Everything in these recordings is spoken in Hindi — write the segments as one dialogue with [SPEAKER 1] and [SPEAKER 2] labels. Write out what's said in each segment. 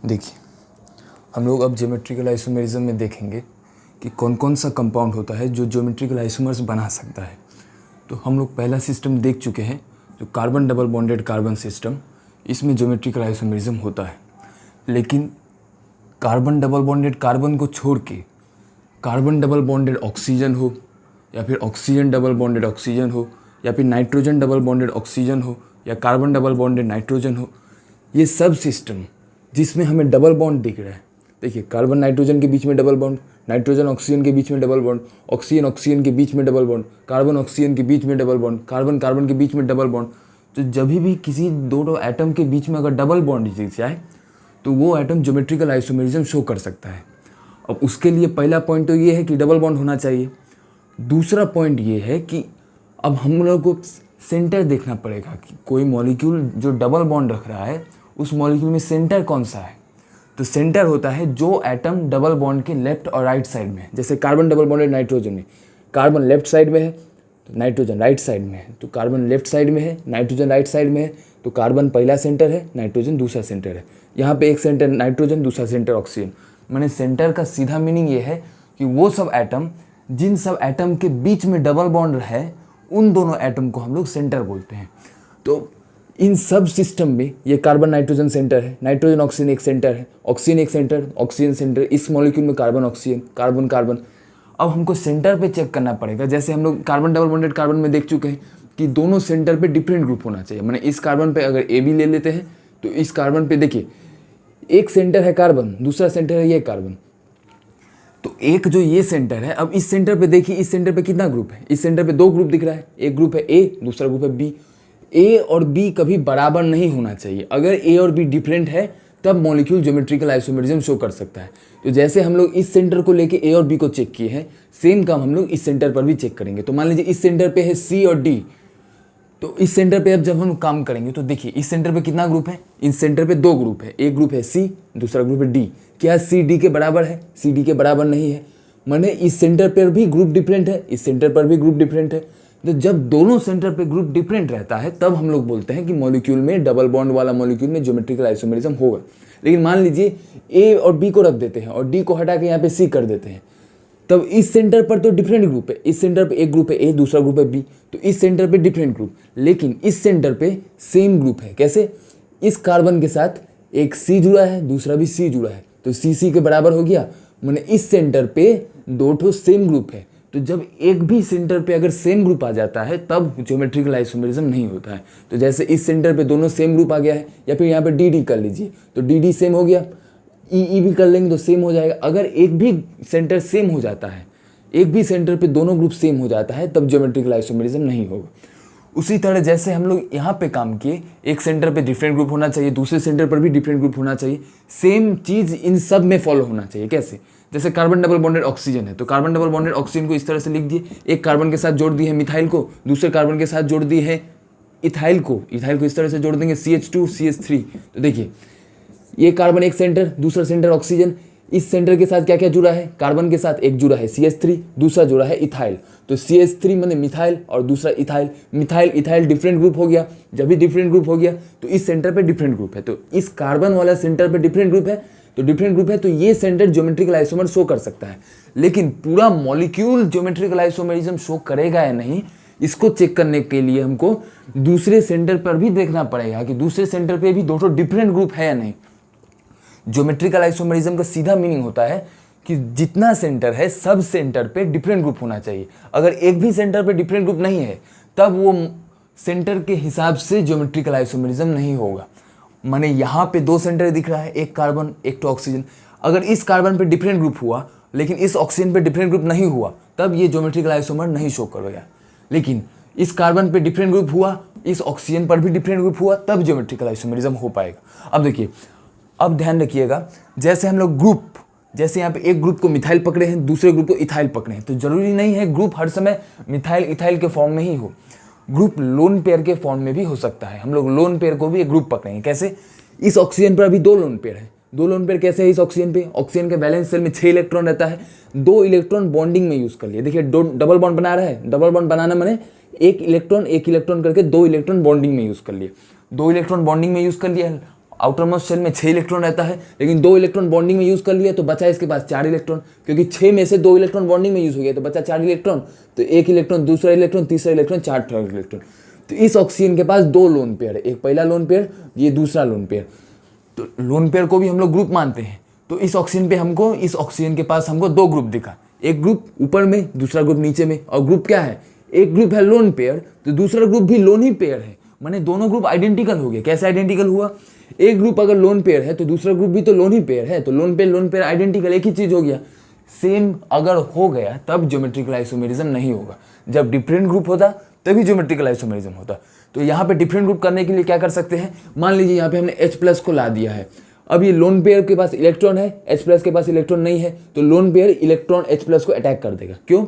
[SPEAKER 1] देखिए, हम लोग अब ज्योमेट्रिकल आइसोमेरिज्म में देखेंगे कि कौन कौन सा कंपाउंड होता है जो ज्योमेट्रिकल आइसोमर्स बना सकता है। तो हम लोग पहला सिस्टम देख चुके हैं जो carbon double bonded carbon system, इसमें ज्योमेट्रिकल आइसोमेरिज्म होता है। लेकिन कार्बन डबल बॉन्डेड कार्बन को छोड़ के कार्बन डबल बॉन्डेड ऑक्सीजन हो, या फिर ऑक्सीजन डबल बॉन्डेड ऑक्सीजन हो, या फिर नाइट्रोजन डबल बॉन्डेड ऑक्सीजन हो, या कार्बन डबल बॉन्डेड नाइट्रोजन हो, ये सब सिस्टम जिसमें हमें डबल बॉन्ड दिख रहा है। देखिए, कार्बन नाइट्रोजन के बीच में डबल बॉन्ड, नाइट्रोजन ऑक्सीजन के बीच में डबल बॉन्ड, ऑक्सीजन ऑक्सीजन के बीच में डबल बॉन्ड, कार्बन ऑक्सीजन के बीच में डबल बॉन्ड, कार्बन कार्बन के बीच में डबल बॉन्ड। तो जब भी किसी दो एटम के बीच में अगर डबल बॉन्ड दिख जाए तो वो एटम ज्योमेट्रिकल आइसोमेरिज्म शो कर सकता है। अब उसके लिए पहला पॉइंट तो ये है कि डबल बॉन्ड होना चाहिए। दूसरा पॉइंट ये है कि अब हम लोग को सेंटर देखना पड़ेगा कि कोई मॉलिक्यूल जो डबल बॉन्ड रख रहा है उस मॉलिक्यूल में सेंटर कौन सा है। तो सेंटर होता है जो एटम डबल बॉन्ड के लेफ्ट और राइट साइड में है। जैसे कार्बन डबल बॉन्डेड नाइट्रोजन में कार्बन लेफ्ट साइड में है तो नाइट्रोजन राइट साइड में है, तो कार्बन लेफ्ट साइड में है, नाइट्रोजन राइट साइड में है, तो कार्बन पहला सेंटर है, नाइट्रोजन दूसरा सेंटर है। यहाँ पे एक सेंटर नाइट्रोजन, दूसरा सेंटर ऑक्सीजन। माने सेंटर का सीधा मीनिंग ये है कि वो सब एटम जिन सब एटम के बीच में डबल बॉन्ड है उन दोनों एटम को हम लोग सेंटर बोलते हैं। तो इन सब सिस्टम में ये कार्बन नाइट्रोजन सेंटर है, नाइट्रोजन ऑक्सीजन एक सेंटर है, ऑक्सीजन एक सेंटर, ऑक्सीजन सेंटर, इस मॉलिक्यूल में कार्बन ऑक्सीजन, कार्बन कार्बन। अब हमको सेंटर पे चेक करना पड़ेगा। जैसे हम लोग कार्बन डबल बॉन्डेड कार्बन में देख चुके हैं कि दोनों सेंटर पे डिफरेंट ग्रुप होना चाहिए। मैंने इस कार्बन पे अगर ए बी ले लेते हैं तो इस कार्बन पे देखिए एक सेंटर है कार्बन, दूसरा सेंटर है ये कार्बन। तो एक जो ये सेंटर है, अब इस सेंटर पे देखिए, इस सेंटर पे कितना ग्रुप है? इस सेंटर पे दो ग्रुप दिख रहा है, एक ग्रुप है ए, दूसरा ग्रुप है बी। ए और बी कभी बराबर नहीं होना चाहिए। अगर ए और बी डिफरेंट है तब मॉलिक्यूल ज्योमेट्रिकल आइसोमेरिज्म शो कर सकता है। तो जैसे हम लोग इस सेंटर को लेके ए और बी को चेक किए हैं, सेम काम हम लोग इस सेंटर पर भी चेक करेंगे। तो मान लीजिए इस सेंटर पे है सी और डी, तो इस सेंटर पे अब जब हम काम करेंगे तो देखिए इस सेंटर पे कितना ग्रुप है? इस सेंटर पे दो ग्रुप है, एक ग्रुप है सी, दूसरा ग्रुप है डी। क्या सी डी के बराबर है? सी डी के बराबर नहीं है। माने इस सेंटर पर भी ग्रुप डिफरेंट है, इस सेंटर पर भी ग्रुप डिफरेंट है। तो जब दोनों सेंटर पे ग्रुप डिफरेंट रहता है तब हम लोग बोलते हैं कि मॉलिक्यूल में, डबल बॉन्ड वाला मॉलिक्यूल में ज्योमेट्रिकल आइसोमेरिज्म होगा। लेकिन मान लीजिए ए और बी को रख देते हैं और डी को हटा के यहाँ पे सी कर देते हैं, तब इस सेंटर पर तो डिफरेंट ग्रुप है। इस सेंटर पे एक ग्रुप है ए, दूसरा ग्रुप है बी, तो इस सेंटर पे डिफरेंट ग्रुप, लेकिन इस सेंटर पे सेम ग्रुप है। कैसे? इस कार्बन के साथ एक सी जुड़ा है, दूसरा भी सी जुड़ा है, तो सी सी के बराबर हो गया। माने इस सेंटर पे दो ठो सेम ग्रुप है। तो जब एक भी सेंटर पे अगर सेम ग्रुप आ जाता है तब ज्योमेट्रिकल आइसोमेरिज्म नहीं होता है। तो जैसे इस सेंटर पे दोनों सेम ग्रुप आ गया है, या फिर यहाँ पे डी डी कर लीजिए तो डी डी सेम हो गया, ई ई भी कर लेंगे तो सेम हो जाएगा। अगर एक भी सेंटर सेम हो जाता है, एक भी सेंटर पे दोनों ग्रुप सेम हो जाता है तब ज्योमेट्रिकल आइसोमेरिज्म नहीं होगा। उसी तरह जैसे हम लोग यहाँ पे काम किए, एक सेंटर पे डिफरेंट ग्रुप होना चाहिए, दूसरे सेंटर पर भी डिफरेंट ग्रुप होना चाहिए, सेम चीज़ इन सब में फॉलो होना चाहिए। कैसे? जैसे कार्बन डबल बॉन्डेड ऑक्सीजन है तो कार्बन डबल बॉन्डेड ऑक्सीजन को इस तरह से लिख दिए, एक कार्बन के साथ जोड़ दी है मिथाइल को, दूसरे कार्बन के साथ जोड़ दी है इथाइल को, इथाइल को इस तरह से जोड़ देंगे CH2 CH3। तो देखिए ये कार्बन एक सेंटर, दूसरा सेंटर ऑक्सीजन, इस सेंटर के साथ क्या क्या जुड़ा है? कार्बन के साथ एक जुड़ा है CH3, दूसरा जुड़ा है इथाइल। तो CH3 माने मिथाइल और दूसरा ethyl, methyl ethyl different group हो गया। जब भी डिफरेंट ग्रुप हो गया तो इस सेंटर पे डिफरेंट ग्रुप है, तो इस कार्बन वाला सेंटर पे डिफरेंट ग्रुप है, तो डिफरेंट ग्रुप है तो ये सेंटर ज्योमेट्रिकल आइसोमर शो कर सकता है। लेकिन पूरा मॉलिक्यूल ज्योमेट्रिकल आइसोमेरिज्म शो करेगा या नहीं, इसको चेक करने के लिए हमको दूसरे सेंटर पर भी देखना पड़ेगा कि दूसरे सेंटर पे भी दो डिफरेंट ग्रुप है या नहीं। ज्योमेट्रिकल आइसोमेरिज्म का सीधा मीनिंग होता है कि जितना सेंटर है सब सेंटर पे डिफरेंट ग्रुप होना चाहिए। अगर एक भी सेंटर पे डिफरेंट ग्रुप नहीं है तब वो सेंटर के हिसाब से ज्योमेट्रिकल आइसोमेरिज्म नहीं होगा। माने यहाँ पे दो सेंटर दिख रहा है, एक कार्बन एक तो ऑक्सीजन। अगर इस कार्बन पे डिफरेंट ग्रुप हुआ लेकिन इस ऑक्सीजन पे डिफरेंट ग्रुप नहीं हुआ तब ये ज्योमेट्रिकल आइसोमर नहीं शो करेगा। लेकिन इस कार्बन पे डिफरेंट ग्रुप हुआ, इस ऑक्सीजन पर भी डिफरेंट ग्रुप हुआ, तब ज्योमेट्रिकल आइसोमेरिज्म हो पाएगा। अब देखिए, अब ध्यान रखिएगा, जैसे हम लोग ग्रुप, जैसे यहाँ पे एक ग्रुप को मिथाइल पकड़े हैं, दूसरे ग्रुप को इथाइल पकड़े हैं, तो जरूरी नहीं है ग्रुप हर समय मिथाइल इथाइल के फॉर्म में ही हो, ग्रुप लोन पेयर के फॉर्म में भी हो सकता है। हम लोग लोन पेयर को भी एक ग्रुप पकड़ेंगे। कैसे? इस ऑक्सीजन पर अभी दो लोन पेयर है, दो लोन पेयर कैसे है? इस ऑक्सीजन पे, ऑक्सीजन के वैलेंस शेल में 6 इलेक्ट्रॉन रहता है, 2 इलेक्ट्रॉन बॉन्डिंग में यूज कर लिए। देखिए डबल बॉन्ड बना रहा है, डबल बॉन्ड बनाना माने एक इलेक्ट्रॉन करके 2 इलेक्ट्रॉन बॉन्डिंग में यूज कर लिए, 2 इलेक्ट्रॉन बॉन्डिंग में यूज कर लिया आउटर मोस्ट शेल में 6 इलेक्ट्रॉन रहता है, लेकिन 2 इलेक्ट्रॉन बॉन्डिंग में यूज़ कर लिया तो बचा इसके पास 4 इलेक्ट्रॉन, क्योंकि 6 में से 2 इलेक्ट्रॉन बॉन्डिंग में यूज़ हो गया तो बचा 4 इलेक्ट्रॉन। तो 1 इलेक्ट्रॉन, दूसरा इलेक्ट्रॉन, तीसरा इलेक्ट्रॉन, 4 थर्ड इलेक्ट्रॉन। तो इस ऑक्सीजन के पास 2 लोन पेयर है, एक पहला लोन पेयर, ये दूसरा लोन पेयर। तो लोन पेयर को भी हम लोग ग्रुप मानते हैं। तो इस ऑक्सीजन के पास हमको 2 ग्रुप दिखा, एक ग्रुप ऊपर में, दूसरा ग्रुप नीचे में। और ग्रुप क्या है, एक ग्रुप है लोन पेयर तो दूसरा ग्रुप भी लोन ही पेयर है, माने दोनों ग्रुप आइडेंटिकल हो गए। कैसे आइडेंटिकल हुआ, एक ग्रुप अगर लोन पेयर है तो दूसरा ग्रुप भी तो लोन ही पेयर है, तो लोन पेयर आइडेंटिकल, एक ही चीज हो गया। सेम अगर हो गया तब ज्योमेट्रिकल आइसोमेरिज्म नहीं होगा, जब डिफरेंट ग्रुप होता तभी ज्योमेट्रिकल आइसोमेरिज्म होता। तो यहाँ पे डिफरेंट ग्रुप करने के लिए क्या कर सकते हैं, मान लीजिए यहाँ पे हमने H+ को ला दिया है। अब ये लोन पेयर के पास इलेक्ट्रॉन है, H+ के पास इलेक्ट्रॉन नहीं है, तो लोन पेयर इलेक्ट्रॉन H+ को अटैक कर देगा। क्यों,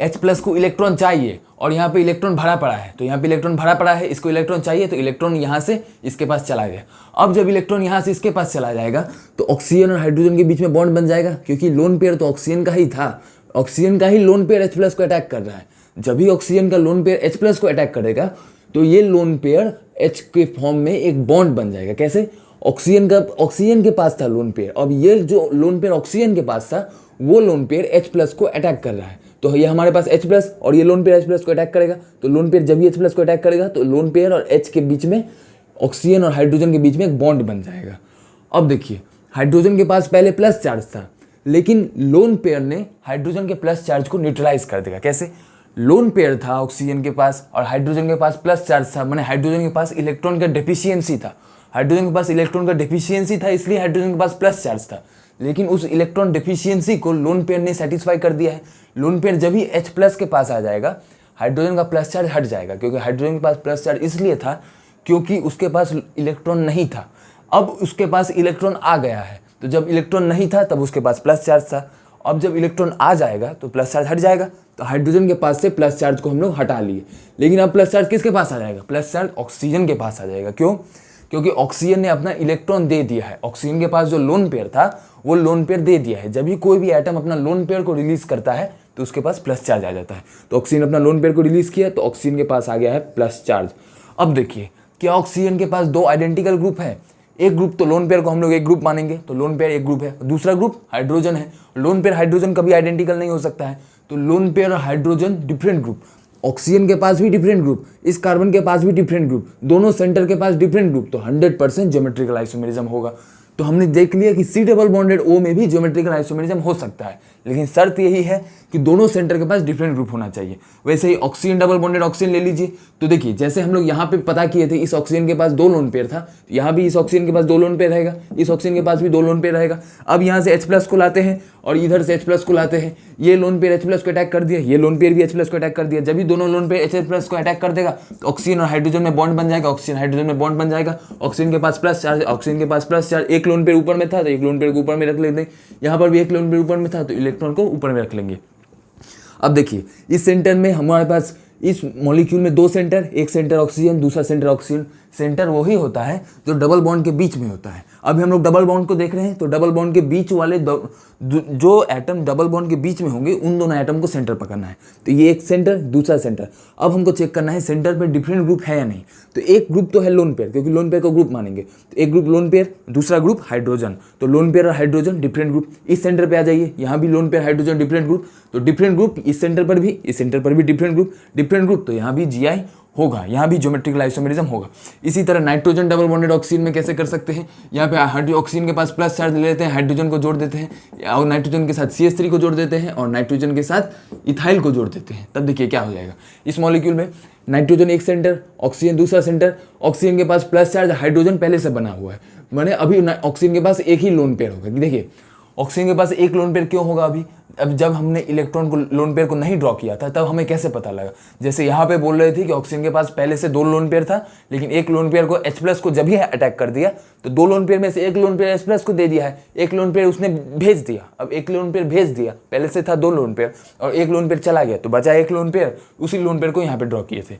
[SPEAKER 1] H+ को इलेक्ट्रॉन चाहिए और यहाँ पे इलेक्ट्रॉन भरा पड़ा है, तो यहाँ पे इलेक्ट्रॉन भरा पड़ा है, इसको इलेक्ट्रॉन चाहिए, तो इलेक्ट्रॉन यहाँ से इसके पास चला गया। अब जब इलेक्ट्रॉन यहाँ से इसके पास चला जाएगा तो ऑक्सीजन और हाइड्रोजन के बीच में बॉन्ड बन जाएगा, क्योंकि लोन पेयर तो ऑक्सीजन का ही था, ऑक्सीजन का ही लोन पेयर H+ को अटैक कर रहा है। जब भी ऑक्सीजन का लोन पेयर H+ को अटैक करेगा तो ये लोन पेयर H के फॉर्म में एक बॉन्ड बन जाएगा। कैसे, ऑक्सीजन के पास था लोन पेयर, अब ये जो लोन पेयर ऑक्सीजन के पास था वो लोन पेयर H+ को अटैक कर रहा है। तो ये हमारे पास H+ और ये लोन पेयर H+ को अटैक करेगा, तो लोन पेयर जब भी H+ को अटैक करेगा तो लोन पेयर और H के बीच में, ऑक्सीजन और हाइड्रोजन के बीच में एक बॉन्ड बन जाएगा। अब देखिए, हाइड्रोजन के पास पहले प्लस चार्ज था, लेकिन लोन पेयर ने हाइड्रोजन के प्लस चार्ज को न्यूट्रलाइज कर देगा। कैसे, लोन पेयर था ऑक्सीजन के पास और हाइड्रोजन के पास प्लस चार्ज था, माने हाइड्रोजन के पास इलेक्ट्रॉन का डेफिशिएंसी था, हाइड्रोजन के पास इलेक्ट्रॉन का डेफिशिएंसी था, इसलिए हाइड्रोजन के पास प्लस चार्ज था। लेकिन उस इलेक्ट्रॉन डेफिशिएंसी को लोन पेयर ने सेटिस्फाई कर दिया है। लोन पेयर जब भी H+ के पास आ जाएगा हाइड्रोजन का प्लस चार्ज हट जाएगा, क्योंकि हाइड्रोजन के पास प्लस चार्ज इसलिए था क्योंकि उसके पास इलेक्ट्रॉन नहीं था। अब उसके पास इलेक्ट्रॉन आ गया है, तो जब इलेक्ट्रॉन नहीं था तब उसके पास प्लस चार्ज था। अब जब इलेक्ट्रॉन आ जाएगा तो प्लस चार्ज हट जाएगा, तो हाइड्रोजन के पास से प्लस चार्ज को हम लोग हटा लिए। लेकिन अब प्लस चार्ज किसके पास आ जाएगा, प्लस चार्ज ऑक्सीजन के पास आ जाएगा। क्यों, क्योंकि ऑक्सीजन ने अपना इलेक्ट्रॉन दे दिया है, ऑक्सीजन के पास जो लोन पेयर था वो लोन पेयर दे दिया है। जब भी कोई भी एटम अपना लोन पेयर को रिलीज करता है तो उसके पास प्लस चार्ज आ जाता है। तो ऑक्सीजन अपना लोन पेयर को रिलीज किया तो ऑक्सीजन के पास आ गया है प्लस चार्ज। अब देखिए, क्या ऑक्सीजन के पास 2 आइडेंटिकल ग्रुप है, एक ग्रुप तो लोन पेयर को हम लोग एक ग्रुप मानेंगे, तो लोन पेयर एक ग्रुप है, दूसरा ग्रुप हाइड्रोजन है। लोन पेयर हाइड्रोजन कभी आइडेंटिकल नहीं हो सकता है, तो लोन पेयर और हाइड्रोजन डिफरेंट ग्रुप, ऑक्सीजन के पास भी डिफरेंट ग्रुप, इस कार्बन के पास भी डिफरेंट ग्रुप, दोनों सेंटर के पास डिफरेंट ग्रुप, तो 100% ज्योमेट्रिकल आइसोमेरिज्म होगा। तो हमने देख लिया कि C डबल बॉन्डेड O में भी ज्योमेट्रिकल आइसोमेरिज्म हो सकता है, लेकिन शर्त यही है कि दोनों सेंटर के पास डिफरेंट ग्रुप होना चाहिए। वैसे ही ऑक्सीजन डबल बॉन्डेड ऑक्सीजन ले लीजिए, तो देखिए जैसे हम लोग यहाँ पे पता किए थे इस ऑक्सीजन के पास 2 लोन पेयर था, यहाँ भी इस ऑक्सीजन के पास 2 लोन पेयर रहेगा, इस ऑक्सीजन के पास भी 2 लोन पेयर रहेगा। अब यहाँ से H+ को लाते हैं और इधर से H+ को लाते हैं, ये लोन पेयर H+ को अटैक कर दिया, ये लोन पेयर भी H+ को अटैक कर दिया। जब भी दोनों लोन पेयर H+ को अटैक कर देगा तो ऑक्सीजन और हाइड्रोजन में बॉन्ड बन जाएगा, ऑक्सीजन हाइड्रोजन में बॉन्ड बन जाएगा, ऑक्सीजन के पास प्लस चार्ज, ऑक्सीजन के पास प्लस चार्ज, एक लोन पेयर ऊपर में था तो एक लोन पेयर को ऊपर में रख लेते, यहाँ पर भी एक लोन पेयर ऊपर में था तो इलेक्ट्रॉन को ऊपर में रख लेंगे। अब देखिए, इस सेंटर में हमारे पास इस मॉलिक्यूल में 2 सेंटर, एक सेंटर ऑक्सीजन, दूसरा सेंटर ऑक्सीजन। सेंटर वही होता है जो डबल बॉन्ड के बीच में होता है। अभी हम लोग डबल बॉन्ड को देख रहे हैं, तो डबल बॉन्ड के बीच वाले जो एटम डबल बॉन्ड के बीच में होंगे उन दोनों एटम को सेंटर पकड़ना है। तो ये एक सेंटर, दूसरा सेंटर। अब हमको चेक करना है सेंटर पे डिफरेंट ग्रुप है या नहीं। तो एक ग्रुप तो है लोन पेयर, क्योंकि लोन पेयर को ग्रुप मानेंगे, तो एक ग्रुप लोन पेयर, दूसरा ग्रुप हाइड्रोजन। तो लोन पेयर और हाइड्रोजन डिफरेंट ग्रुप। इस सेंटर पे आ जाइए, यहाँ भी lone pair hydrogen different group, तो डिफरेंट ग्रुप इस सेंटर पर भी, इस सेंटर पर भी डिफरेंट ग्रुप, तो यहाँ भी Gi होगा, यहाँ भी ज्योमेट्रिकल आइसोमेरिज्म होगा। इसी तरह नाइट्रोजन डबल बॉन्डेड ऑक्सीजन में कैसे कर सकते हैं, यहाँ पे ऑक्सीजन के पास प्लस चार्ज ले लेते हैं, हाइड्रोजन को जोड़ देते हैं और नाइट्रोजन के साथ CH3 को जोड़ देते हैं और नाइट्रोजन के साथ इथाइल को जोड़ देते हैं। तब देखिए क्या हो जाएगा, इस मॉलिक्यूल में नाइट्रोजन एक सेंटर, ऑक्सीजन दूसरा सेंटर, ऑक्सीजन के पास प्लस चार्ज, हाइड्रोजन पहले से बना हुआ है, माने अभी ऑक्सीजन के पास एक ही लोन पेयर होगा। देखिए ऑक्सीजन के पास एक लोन पेयर क्यों होगा अभी, अब जब हमने इलेक्ट्रॉन को लोन पेयर को नहीं ड्रॉ किया था तब हमें कैसे पता लगा। जैसे यहाँ पे बोल रहे थे कि ऑक्सीजन के पास पहले से 2 लोन पेयर था, लेकिन एक लोन पेयर को H+ को जब ही अटैक कर दिया तो 2 लोन पेयर में से एक लोन पेयर H+ को दे दिया है, एक लोन पेयर उसने भेज दिया। अब एक लोन पेयर भेज दिया, पहले से था 2 लोन पेयर और एक लोन पेयर चला गया तो बचा एक लोन पेयर, उसी लोन पेयर को यहाँ पे ड्रॉ किए थे।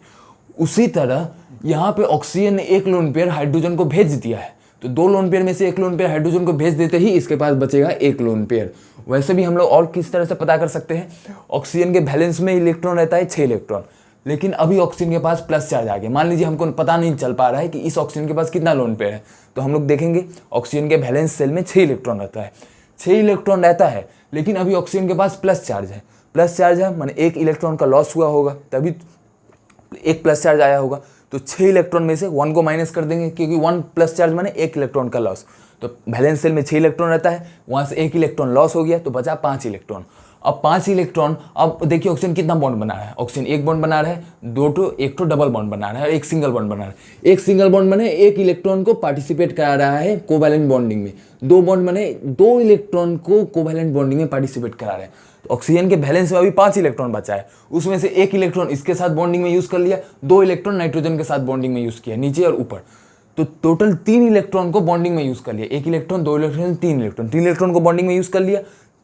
[SPEAKER 1] उसी तरह यहाँ पे ऑक्सीजन ने एक लोन पेयर हाइड्रोजन को भेज दिया है, तो 2 लोन पेयर में से एक लोन पेयर हाइड्रोजन को भेज देते ही इसके पास बचेगा एक लोन पेयर। वैसे भी हम लोग और किस तरह से पता कर सकते हैं, ऑक्सीजन के बैलेंस में इलेक्ट्रॉन रहता है 6 इलेक्ट्रॉन, लेकिन अभी ऑक्सीजन के पास प्लस चार्ज आ गया। मान लीजिए हमको पता नहीं चल पा रहा है कि इस ऑक्सीजन के पास कितना लोन पेयर है, तो हम लोग देखेंगे ऑक्सीजन के वैलेंस सेल में 6 इलेक्ट्रॉन रहता है, 6 इलेक्ट्रॉन रहता है, लेकिन अभी ऑक्सीजन के पास प्लस चार्ज है। प्लस चार्ज है माने 1 इलेक्ट्रॉन का लॉस हुआ होगा, तभी एक प्लस चार्ज आया होगा। तो 6 इलेक्ट्रॉन में से 1 को माइनस कर देंगे, क्योंकि 1 प्लस चार्ज माने 1 इलेक्ट्रॉन का लॉस। तो वैलेंस सेल में 6 इलेक्ट्रॉन रहता है, वहाँ से 1 इलेक्ट्रॉन लॉस हो गया, तो बचा 5 इलेक्ट्रॉन। अब 5 इलेक्ट्रॉन, अब देखिए ऑक्सीजन कितना बॉन्ड बना रहा है, ऑक्सीजन एक बॉन्ड बना रहा है, एक तो डबल बॉन्ड बना रहा है और एक सिंगल बॉन्ड बना रहा है। एक सिंगल बॉन्ड बने 1 इलेक्ट्रॉन को पार्टिसिपेट करा रहा है कोवैलेंट बॉन्डिंग में, 2 बॉन्ड बने 2 इलेक्ट्रॉन को कोवैलेंट बॉन्डिंग में पार्टिसिपेट करा रहे हैं। तो ऑक्सीजन के बैलेंस में अभी 5 इलेक्ट्रॉन बचा है, उसमें से 1 इलेक्ट्रॉन इसके साथ बॉन्डिंग में यूज कर लिया, 2 इलेक्ट्रॉन नाइट्रोजन के साथ बॉन्डिंग में यूज किया, नीचे और ऊपर। तो टोटल 3 इलेक्ट्रॉन को बॉन्डिंग में यूज कर लिया, 1 इलेक्ट्रॉन, 2 इलेक्ट्रॉन, 3 इलेक्ट्रॉन, 3 इलेक्ट्रॉन को बॉन्डिंग में यूज कर लिया,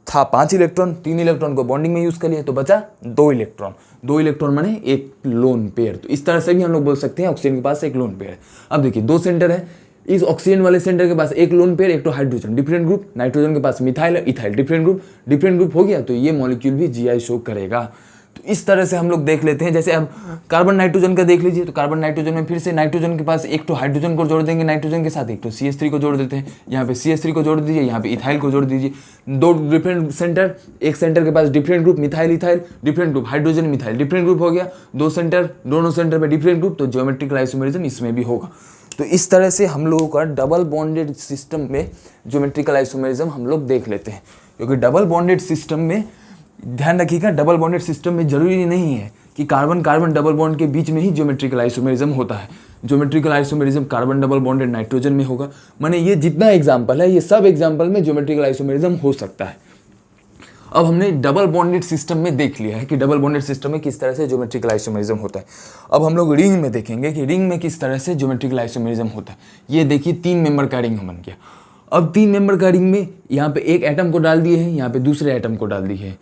[SPEAKER 1] था 5 इलेक्ट्रॉन, 3 इलेक्ट्रॉन को बॉन्डिंग में यूज कर लिया, तो बचा 2 इलेक्ट्रॉन। 2 इलेक्ट्रॉन माने एक लोन पेयर। तो इस तरह से भी हम लोग बोल सकते हैं ऑक्सीजन के पास एक लोन पेयर है। अब देखिए 2 सेंटर है, इस ऑक्सीजन वाले सेंटर के पास एक लोन पेयर, एक तो हाइड्रोजन डिफरेंट ग्रुप, नाइट्रोजन के पास मिथाइल है, इथाइल डिफरेंट ग्रुप हो गया, तो ये मॉलिक्यूल भी जीआई शो करेगा। तो इस तरह से हम लोग देख लेते हैं। जैसे अब कार्बन नाइट्रोजन का देख लीजिए, तो कार्बन नाइट्रोजन में फिर से नाइट्रोजन के पास एक तो हाइड्रोजन को जोड़ देंगे, नाइट्रोजन के साथ एक तो CH3 को जोड़ देते हैं, यहाँ पे CH3 को जोड़ दीजिए, यहाँ पे इथाइल को जोड़ दीजिए। 2 डिफरेंट सेंटर, एक सेंटर के पास different group methyl ethyl different group, hydrogen methyl different group हो गया, 2 सेंटर, दोनों सेंटर पे डिफरेंट ग्रुप, तो ज्योमेट्रिकल आइसोमेरिज्म इसमें भी होगा। तो इस तरह से हम लोगों का डबल बॉन्डेड सिस्टम में ज्योमेट्रिकल आइसोमेरिज्म हम लोग देख लेते हैं। क्योंकि डबल बॉन्डेड सिस्टम में ध्यान रखिएगा, डबल बॉन्डेड सिस्टम में जरूरी नहीं है कि कार्बन कार्बन डबल बॉन्ड के बीच में ही ज्योमेट्रिकल आइसोमेरिज्म होता है। Geometrical isomerism carbon double bonded nitrogen में होगा। माने ये जितना एग्जाम्पल है, ये सब एग्जाम्पल में ज्योमेट्रिकल आइसोमेरिज्म हो सकता है। अब हमने डबल बॉन्डेड सिस्टम में देख लिया है कि डबल बॉन्डेड सिस्टम में किस तरह से ज्योमेट्रिकल आइसोमेरिज्म होता है। अब हम लोग रिंग में देखेंगे कि रिंग में किस तरह से ज्योमेट्रिकल आइसोमेरिज्म होता है। ये देखिए 3 मेंबर का रिंग बन गया। अब 3 मेंबर का रिंग में यहाँ पे एक एटम को डाल दिए हैं, यहाँ पे दूसरे एटम को डाल दिए हैं,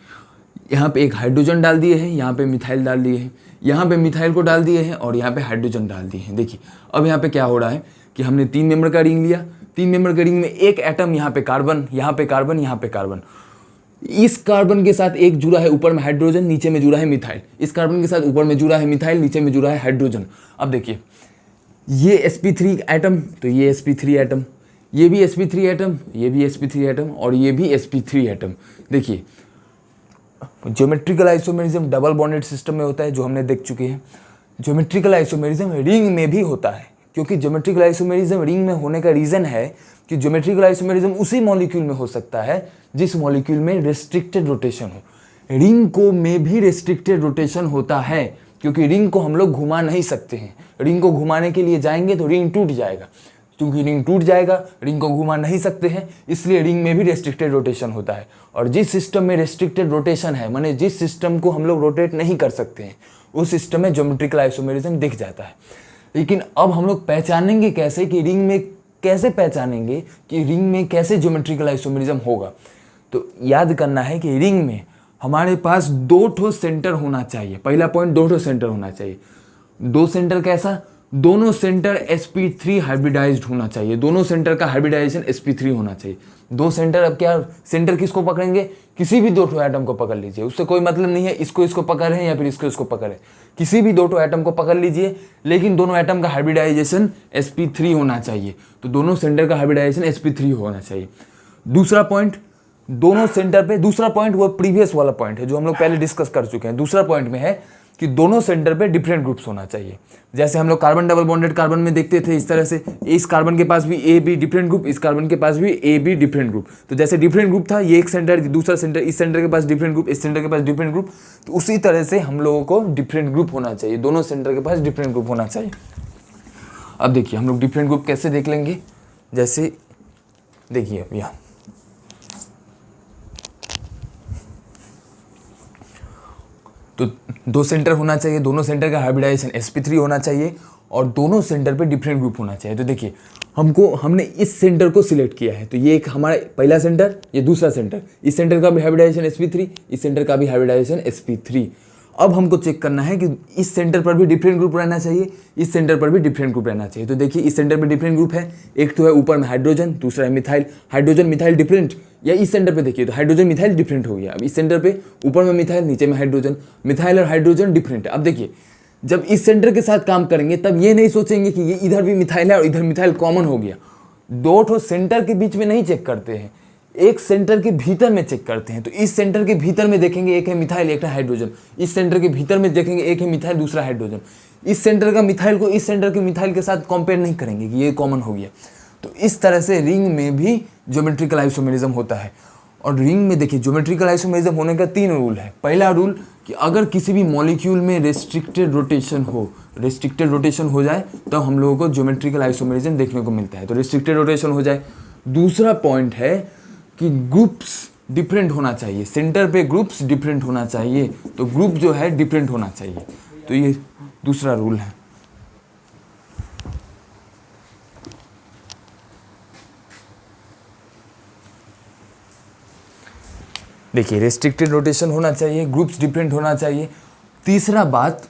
[SPEAKER 1] यहाँ पे एक हाइड्रोजन डाल दिए हैं, यहाँ पे मिथाइल डाल दिए हैं, यहाँ पे मिथाइल को डाल दिए हैं और यहाँ पे हाइड्रोजन डाल दिए हैं। देखिए अब यहाँ पे क्या हो रहा है कि हमने 3 मेंबर का रिंग लिया, 3 मेंबर का रिंग में एक एटम यहाँ पे कार्बन, यहाँ पे कार्बन, यहाँ पे कार्बन, इस कार्बन के साथ एक जुड़ा है ऊपर में हाइड्रोजन, नीचे में जुड़ा है मिथाइल, इस कार्बन के साथ ऊपर में जुड़ा है मिथाइल, नीचे में जुड़ा है हाइड्रोजन। अब देखिए ये sp3 एटम, तो ये sp3 एटम, ये भी sp3 एटम, ये भी sp3 एटम और ये भी sp3 एटम। देखिए geometrical isomerism double bonded system में होता है, जो हमने देख चुके हैं। ज्योमेट्रिकल आइसोमेरिज्म रिंग में भी होता है, क्योंकि ज्योमेट्रिकल आइसोमेरिज्म रिंग में होने का रीज़न है कि ज्योमेट्रिकल आइसोमेरिज्म उसी मॉलिक्यूल में हो सकता है जिस मॉलिक्यूल में रेस्ट्रिक्टेड रोटेशन हो। रिंग को में भी रेस्ट्रिक्टेड रोटेशन होता है, क्योंकि रिंग को हम लोग घुमा नहीं सकते हैं। रिंग को घुमाने के लिए जाएंगे तो रिंग टूट जाएगा, क्योंकि रिंग टूट जाएगा, रिंग को घुमा नहीं सकते हैं, इसलिए रिंग में भी रेस्ट्रिक्टेड रोटेशन होता है। और जिस सिस्टम में रेस्ट्रिक्टेड रोटेशन है, माने जिस सिस्टम को हम लोग रोटेट नहीं कर सकते हैं, उस सिस्टम में ज्योमेट्रिकल आइसोमेरिज्म दिख जाता है। लेकिन अब हम लोग पहचानेंगे कैसे कि रिंग में, कैसे पहचानेंगे कि रिंग में कैसे ज्योमेट्रिकल आइसोमेरिज्म होगा। तो याद करना है कि रिंग में हमारे पास 2 ठो सेंटर होना चाहिए। पहला पॉइंट, 2 ठो सेंटर होना चाहिए। 2 सेंटर कैसा? दोनों सेंटर sp3 हाइब्रिडाइज्ड होना चाहिए, दोनों सेंटर का हाइब्रिडाइजेशन sp3 होना चाहिए। 2 सेंटर, अब क्या सेंटर किसको पकड़ेंगे? किसी भी 2 ठो एटम को पकड़ लीजिए, उससे कोई मतलब नहीं है इसको पकड़ है या फिर इसको पकड़ है। किसी भी 2 ठो एटम को पकड़ लीजिए, लेकिन दोनों एटम का हाइब्रिडाइजेशन sp3 होना चाहिए। तो दोनों सेंटर का हाइब्रिडाइजेशन sp3 होना चाहिए। दूसरा पॉइंट, दोनों सेंटर पे, दूसरा पॉइंट वो प्रीवियस वाला पॉइंट है जो हम लोग पहले डिस्कस कर चुके हैं। दूसरा पॉइंट में है कि दोनों सेंटर पे डिफरेंट ग्रुप्स होना चाहिए। जैसे हम लोग कार्बन डबल बॉन्डेड कार्बन में देखते थे, इस तरह से इस कार्बन के पास भी ए बी डिफरेंट ग्रुप, इस कार्बन के पास भी ए बी डिफरेंट ग्रुप। तो जैसे डिफरेंट ग्रुप था, ये एक सेंटर, दूसरा सेंटर, इस सेंटर के पास डिफरेंट ग्रुप, इस सेंटर के पास डिफरेंट ग्रुप, तो उसी तरह से हम लोगों को डिफरेंट ग्रुप होना चाहिए, दोनों सेंटर के पास डिफरेंट ग्रुप होना चाहिए। अब देखिए हम लोग डिफरेंट ग्रुप कैसे देख लेंगे, जैसे देखिए अब यहाँ तो 2 सेंटर होना चाहिए, दोनों सेंटर का हाइब्रिडाइजेशन sp3 होना चाहिए और दोनों सेंटर पे डिफरेंट ग्रुप होना चाहिए। तो देखिए हमने इस सेंटर को सिलेक्ट किया है, तो ये एक हमारा पहला सेंटर, ये दूसरा सेंटर, इस सेंटर का भी हाइब्रिडाइजेशन sp3, इस सेंटर का भी हाइब्रिडाइजेशन sp3। अब हमको चेक करना है कि इस सेंटर पर भी डिफरेंट ग्रुप रहना चाहिए, इस सेंटर पर भी डिफरेंट ग्रुप रहना चाहिए। तो देखिए इस सेंटर पे डिफरेंट ग्रुप है, एक तो है ऊपर में हाइड्रोजन, दूसरा है मिथाइल, हाइड्रोजन मिथाइल डिफरेंट, या इस सेंटर पे देखिए तो हाइड्रोजन मिथाइल डिफरेंट हो गया। अब इस सेंटर पे ऊपर में मिथाइल, नीचे में हाइड्रोजन, मिथाइल और हाइड्रोजन डिफरेंट है। अब देखिए जब इस सेंटर के साथ काम करेंगे तब ये नहीं सोचेंगे कि ये इधर भी मिथाइल है और इधर मिथाइल कॉमन हो गया। दो ठो सेंटर के बीच में नहीं चेक करते हैं, एक सेंटर के भीतर में चेक करते हैं। तो इस सेंटर के भीतर में देखेंगे एक है मिथाइल एक है हाइड्रोजन, इस सेंटर के भीतर में देखेंगे एक है मिथाइल दूसरा हाइड्रोजन। इस सेंटर का मिथाइल को इस सेंटर के मिथाइल के साथ कंपेयर नहीं करेंगे कि ये कॉमन हो गया। तो इस तरह से रिंग में भी ज्योमेट्रिकल आइसोमेरिज्म होता है। और रिंग में देखिए ज्योमेट्रिकल आइसोमेरिज्म होने का 3 रूल है। पहला रूल कि अगर किसी भी मॉलिक्यूल में रेस्ट्रिक्टेड रोटेशन हो जाए तब हम लोगों को ज्योमेट्रिकल आइसोमेरिज्म देखने को मिलता है, तो रेस्ट्रिक्टेड रोटेशन हो जाए। दूसरा पॉइंट है कि ग्रुप्स डिफरेंट होना चाहिए, सेंटर पे ग्रुप्स डिफरेंट होना चाहिए, तो ग्रुप जो है डिफरेंट होना चाहिए, तो ये दूसरा रूल है। देखिए रेस्ट्रिक्टेड रोटेशन होना चाहिए, ग्रुप्स डिफरेंट होना चाहिए। तीसरा बात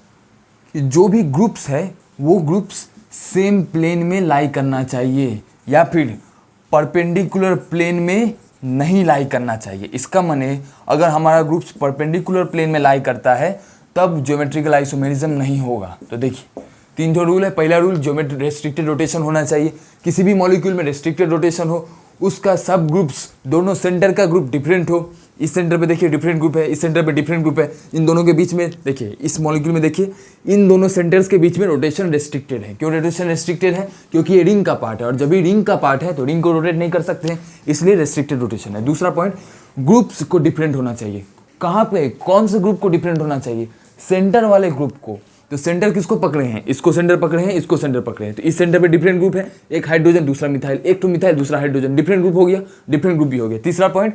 [SPEAKER 1] कि जो भी ग्रुप्स है वो ग्रुप्स सेम प्लेन में लाई करना चाहिए या फिर परपेंडिकुलर प्लेन में नहीं लाई करना चाहिए। इसका माने अगर हमारा ग्रुप्स परपेंडिकुलर प्लेन में लाई करता है तब ज्योमेट्रिकल आइसोमेरिज्म नहीं होगा। तो देखिए 3 ठो रूल है। पहला रूल रेस्ट्रिक्टेड रोटेशन होना चाहिए, किसी भी मॉलिक्यूल में रेस्ट्रिक्टेड रोटेशन हो, उसका सब ग्रुप्स दोनों सेंटर का ग्रुप डिफरेंट हो। इस सेंटर पे देखिए डिफरेंट ग्रुप है, इस सेंटर पे डिफरेंट ग्रुप है, इन दोनों के बीच में देखिए इस मॉलिक्यूल में देखिए इन दोनों सेंटर्स के बीच में रोटेशन रेस्ट्रिक्टेड है। क्यों रोटेशन रेस्ट्रिक्टेड है? क्योंकि ये रिंग का पार्ट है और जब भी रिंग का पार्ट है तो रिंग को रोटेट नहीं कर सकते हैं, इसलिए रेस्ट्रिक्टेड रोटेशन है। दूसरा पॉइंट, ग्रुप्स को डिफरेंट होना चाहिए। कहाँ पे, कौन से ग्रुप को डिफरेंट होना चाहिए? सेंटर वाले ग्रुप को। तो सेंटर किसको पकड़े हैं? इसको सेंटर पकड़े हैं, इसको सेंटर पकड़े हैं, तो इस सेंटर पे डिफरेंट ग्रुप है, एक हाइड्रोजन दूसरा मिथाइल, एक तो मिथाइल दूसरा हाइड्रोजन, डिफरेंट ग्रुप हो गया, डिफरेंट ग्रुप भी हो गया। तीसरा पॉइंट,